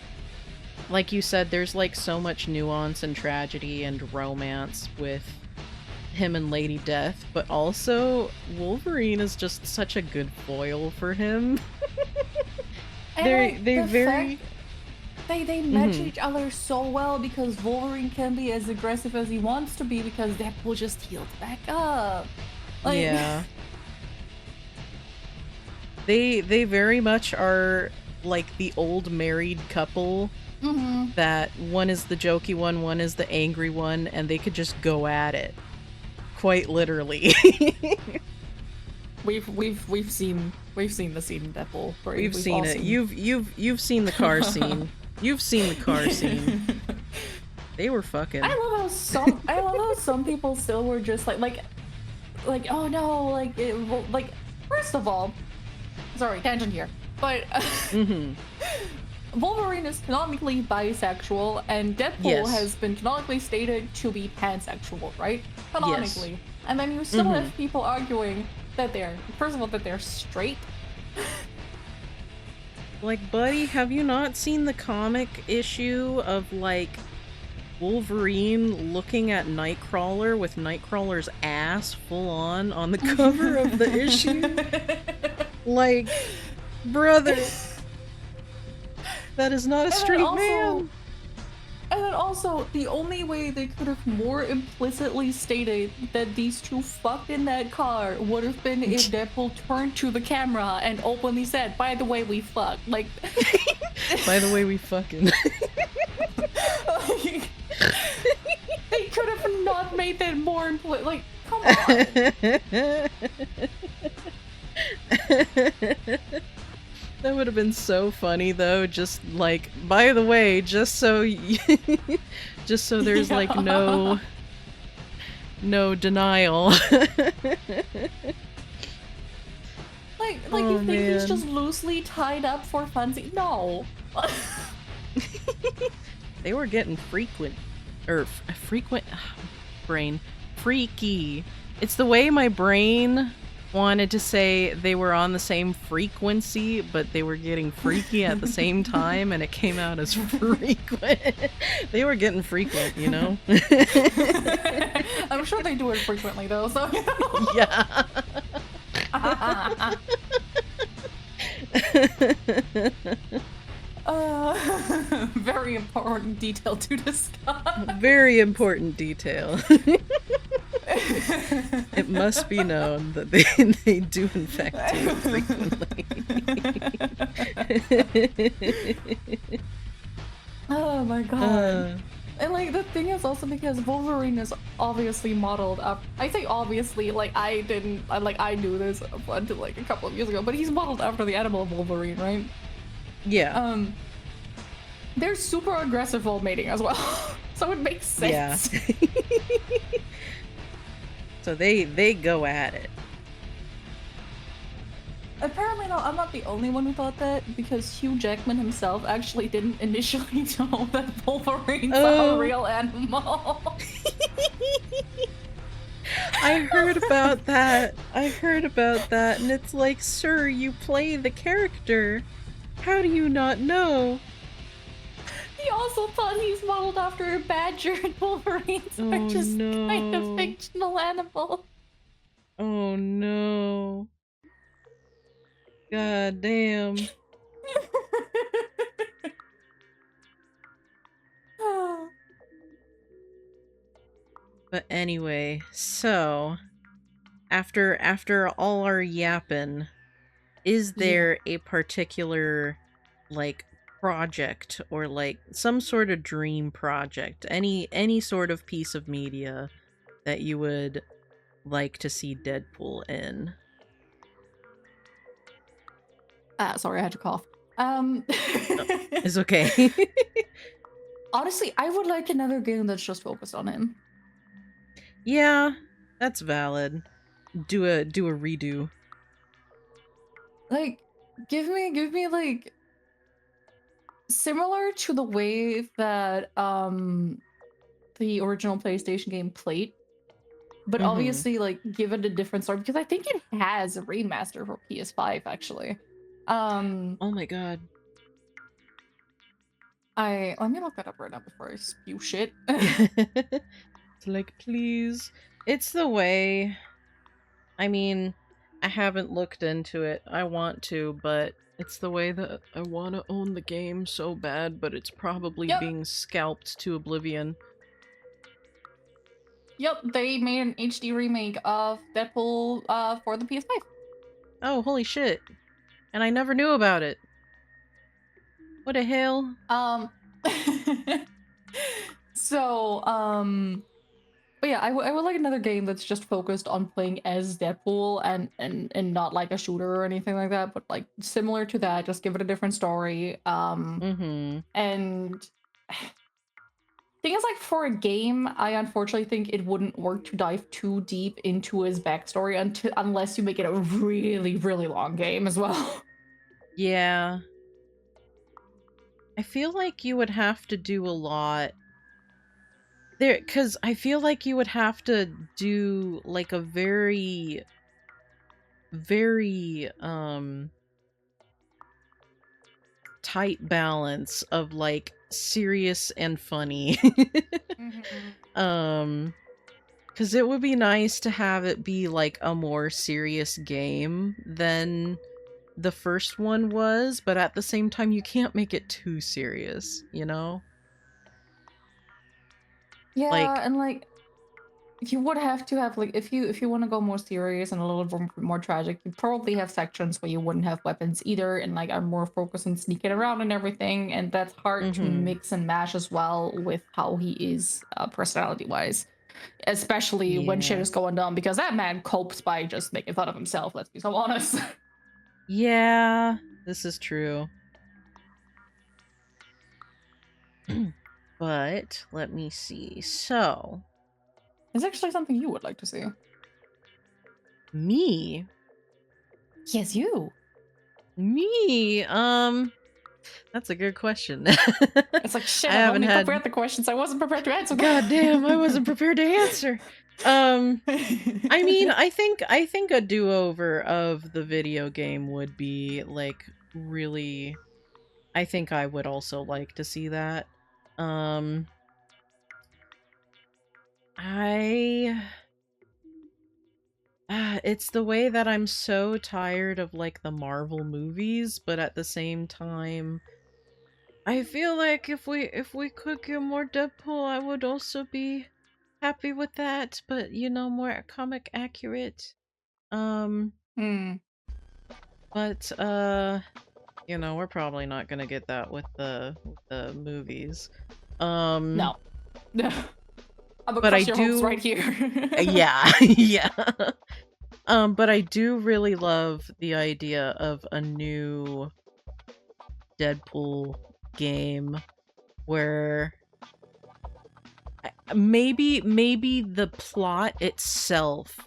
like you said, there's like so much nuance and tragedy and romance with him and Lady Death, but also Wolverine is just such a good foil for him. And, they the very fact they match each other so well because Wolverine can be as aggressive as he wants to be because Deadpool just healed back up. Like, yeah. They very much are like the old married couple that one is the jokey one is the angry one, and they could just go at it. Quite literally. We've seen the scene in Deadpool. We've seen it. You've seen the car scene. You've seen the car scene. They were fucking. I love how some people still were just like oh no, like first of all, sorry, tangent here, but Wolverine is canonically bisexual, and Deadpool has been canonically stated to be pansexual, right? Canonically. Yes. And then you still have people arguing that first of all, that they're straight. Like, buddy, have you not seen the comic issue of, like, Wolverine looking at Nightcrawler with Nightcrawler's ass full on the cover of the issue? Like, brother, that is not a straight man. And then also, the only way they could have more implicitly stated that these two fucked in that car would have been if Deadpool turned to the camera and openly said, by the way, we fucked. Like, by the way, we fucking. Like, they could have not made that more implicit. Like, come on. That would have been so funny though, just like, by the way, just so just so there's like no denial. Like Oh, you think he's just man. loosely tied up for funsies? No. They were getting frequent, or frequent, brain, freaky. It's the way my brain wanted to say they were on the same frequency, but they were getting freaky at the same time, and it came out as frequent. They were getting frequent, you know? I'm sure they do it frequently though, so you know. Yeah. Very important detail to discuss. Very important detail. It must be known that they do in fact do it frequently. Oh my god. And like the thing is also because Wolverine is obviously modeled up. I say obviously, like I knew this until like a couple of years ago, but he's modeled after the animal Wolverine, right? Yeah. They're super aggressive while mating as well. So it makes sense. Yeah. So they go at it. Apparently, no, I'm not the only one who thought that, because Hugh Jackman himself actually didn't initially know that Wolverine's a real animal. I heard about that. And it's like, sir, you play the character. How do you not know? He also thought he's modeled after a badger, and Wolverines are just kind of fictional animal. Oh no. God damn. But anyway, so after all our yapping, is there a particular like project or like some sort of dream project, any sort of piece of media that you would like to see Deadpool in? Sorry, I had to cough. It's okay. Honestly, I would like another game that's just focused on him. Yeah, that's valid. Do a redo. Like, give me like similar to the way that the original PlayStation game played, but obviously like give it a different story, because I think it has a remaster for PS5 actually. Oh my god. Let me look that up right now before I spew shit. It's like, please. It's the way. I mean, I haven't looked into it. I want to, but it's the way that I want to own the game so bad, but it's probably being scalped to oblivion. Yep, they made an HD remake of Deadpool for the PS5. Oh, holy shit. And I never knew about it. What the hell? But yeah, I would like another game that's just focused on playing as Deadpool and not like a shooter or anything like that, but like similar to that, just give it a different story. And thing is, like, for a game, I unfortunately think it wouldn't work to dive too deep into his backstory unless you make it a really, really long game as well. Yeah. I feel like you would have to do a lot there, because I feel like you would have to do like a very tight balance of like serious and funny. Because it would be nice to have it be like a more serious game than the first one was, but at the same time you can't make it too serious, you know? Yeah, Like, and like you would have to have like if you want to go more serious and a little bit more tragic, you probably have sections where you wouldn't have weapons either, and like are more focused on sneaking around and everything, and that's hard to mix and mash as well with how he is personality wise, especially when shit is going down, because that man copes by just making fun of himself. Let's be so honest. Yeah, This is true. But let me see. So, It's actually something you would like to see. me, Yes, you. me, that's a good question. It's like shit. I I've haven't only had. prepared the questions. I wasn't prepared to answer them. God damn, I wasn't prepared to answer. I mean, I think a do-over of the video game would be like really. I think I would also like to see that. I it's the way that I'm so tired of like the Marvel movies, but at the same time I feel like if we could get more Deadpool, I would also be happy with that, but you know, more comic accurate. Um Hmm. but you know, we're probably not going to get that with the movies. No. I'm gonna But I crush your hopes right do here. yeah, yeah. But I do really love the idea of a new Deadpool game where maybe the plot itself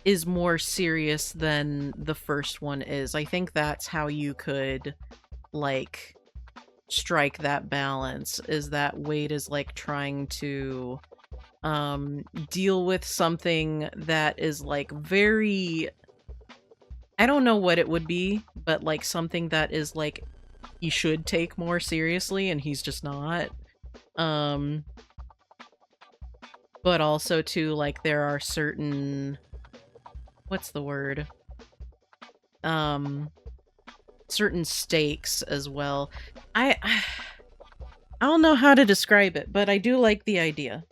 is more serious than the first one is. I think that's how you could like strike that balance, is that Wade is like trying to deal with something that is like very, I don't know what it would be, but like something that is like he should take more seriously and he's just not. Um but also too, like there are certain, what's the word? Certain stakes as well. I don't know how to describe it, but I do like the idea.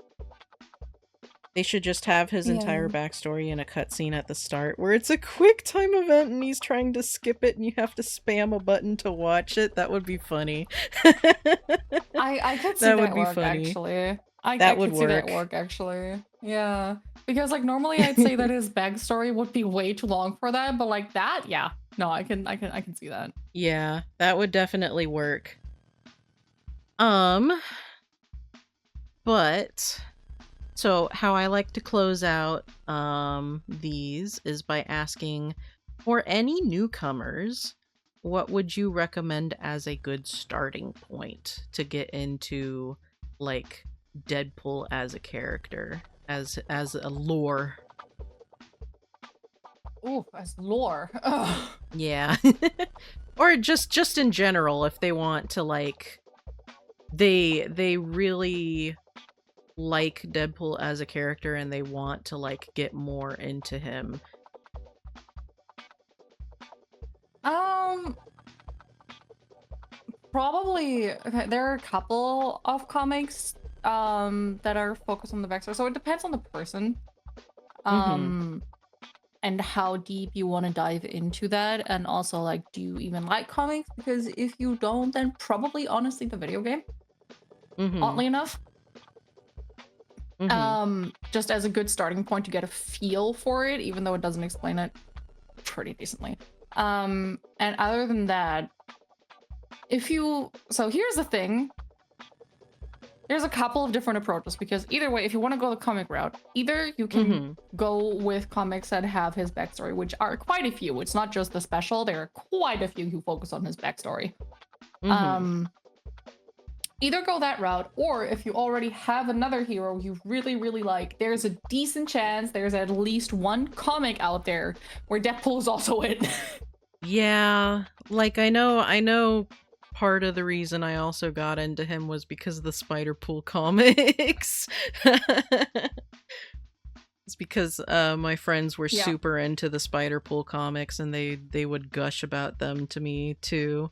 They should just have his entire Yeah. backstory in a cutscene at the start where it's a quick time event and he's trying to skip it and you have to spam a button to watch it. That would be funny. I could see That that would be work funny. actually. I That would could see that work. work actually. Yeah. Because like normally I'd say that his backstory would be way too long for that, but like that, yeah. No, I can see that. Yeah, that would definitely work. But so how I like to close out these is by asking, for any newcomers, what would you recommend as a good starting point to get into like Deadpool as a character, as a lore? Ooh, as lore. Ugh. Yeah. Or just in general, if they want to like they really like Deadpool as a character and they want to like get more into him. Um, Probably okay, there are a couple of comics that are focused on the backstory. So it depends on the person. Mhm. Um and how deep you want to dive into that, and also like do you even like comics, because if you don't, then probably honestly the video game, Mhm. oddly enough, Mhm. just as a good starting point to get a feel for it, even though it doesn't explain it pretty decently. And other than that, if you so here's the thing, there's a couple of different approaches, because either way, if you want to go the comic route, either you can Mhm. go with comics that have his backstory, which are quite a few. It's not just the special, there are quite a few who focus on his backstory. Mhm. Um, Either go that route, or if you already have another hero you really, really like, there's a decent chance there's at least one comic out there where Deadpool is also in. Yeah, like I know part of the reason I also got into him was because of the Spider-Pool comics. It's because my friends were Yeah. super into the Spider-Pool comics and they would gush about them to me too.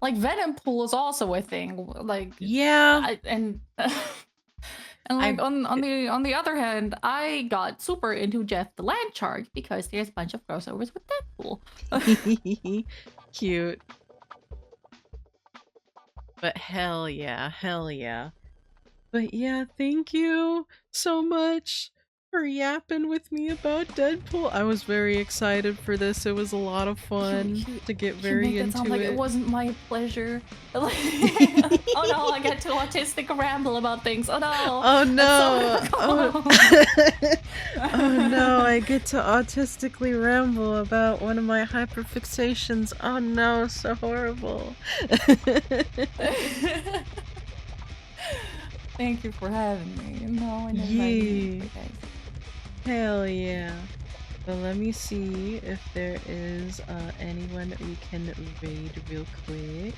Like Venom Pool is also a thing. Like, Yeah, and and like I on the other hand, I got super into Jeff the Land Shark because there's a bunch of crossovers with Deadpool. cute. But hell yeah, hell yeah. But yeah, thank you so much for yapping with me about Deadpool. I was very excited for this. It was a lot of fun to get You very make it into sound like it. it wasn't my pleasure. Like, oh no, I get to autistic ramble about things. Oh no. Oh no! So Oh. Oh no! I get to autistically ramble about one of my hyperfixations. Oh no! So horrible. Thank you for having me. No, I never Yeah. okay. Hell yeah. But let me see if there is anyone we can raid real quick.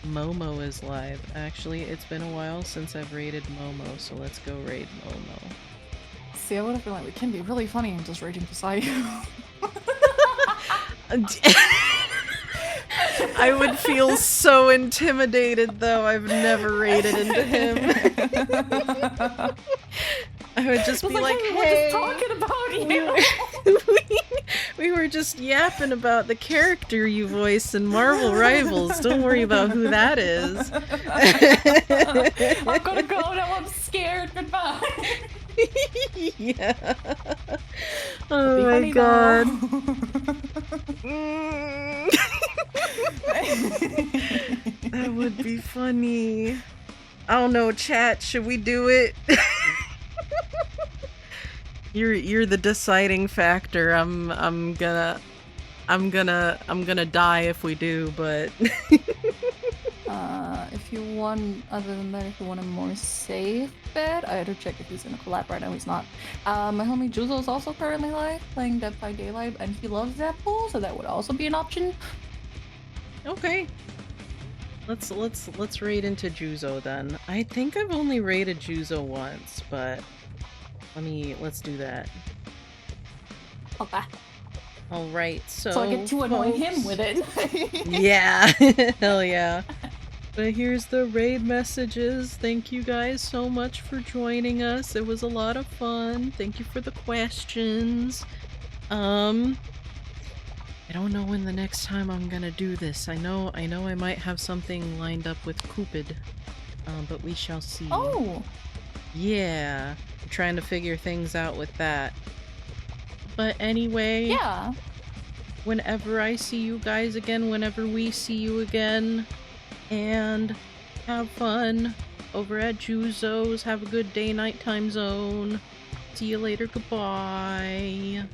Momo is live. Actually, it's been a while since I've raided Momo, so let's go raid Momo. See, I would have feel like it can be really funny and just raging beside you. I would feel so intimidated though. I've never raided into him. I would just be like, hey, we're just talking about you. we were just yapping about the character you voice in Marvel Rivals. Don't worry about who that is. I'm gonna go now. I'm scared. Goodbye. Yeah. Oh my god. That would be funny. I don't know, chat, should we do it? You're the deciding factor. I'm gonna die if we do, but If you want, other than that, if you want a more safe bet, I had to check if he's in a collab right now. He's not. My homie Juzo is also currently live playing Dead by Daylight, and he loves Deadpool, so that would also be an option. okay. Let's raid into Juzo then. I think I've only raided Juzo once, but let's do that. Okay. Alright, So I get to annoy him with it. Yeah, hell yeah. But here's the raid messages. Thank you guys so much for joining us. It was a lot of fun. Thank you for the questions. I don't know when the next time I'm gonna do this. I know I might have something lined up with Cupid. But we shall see. Oh! Yeah. I'm trying to figure things out with that. But anyway, Yeah. whenever I see you guys again, whenever we see you again, and have fun over at Juzo's. Have a good day, nighttime zone. See you later. Goodbye.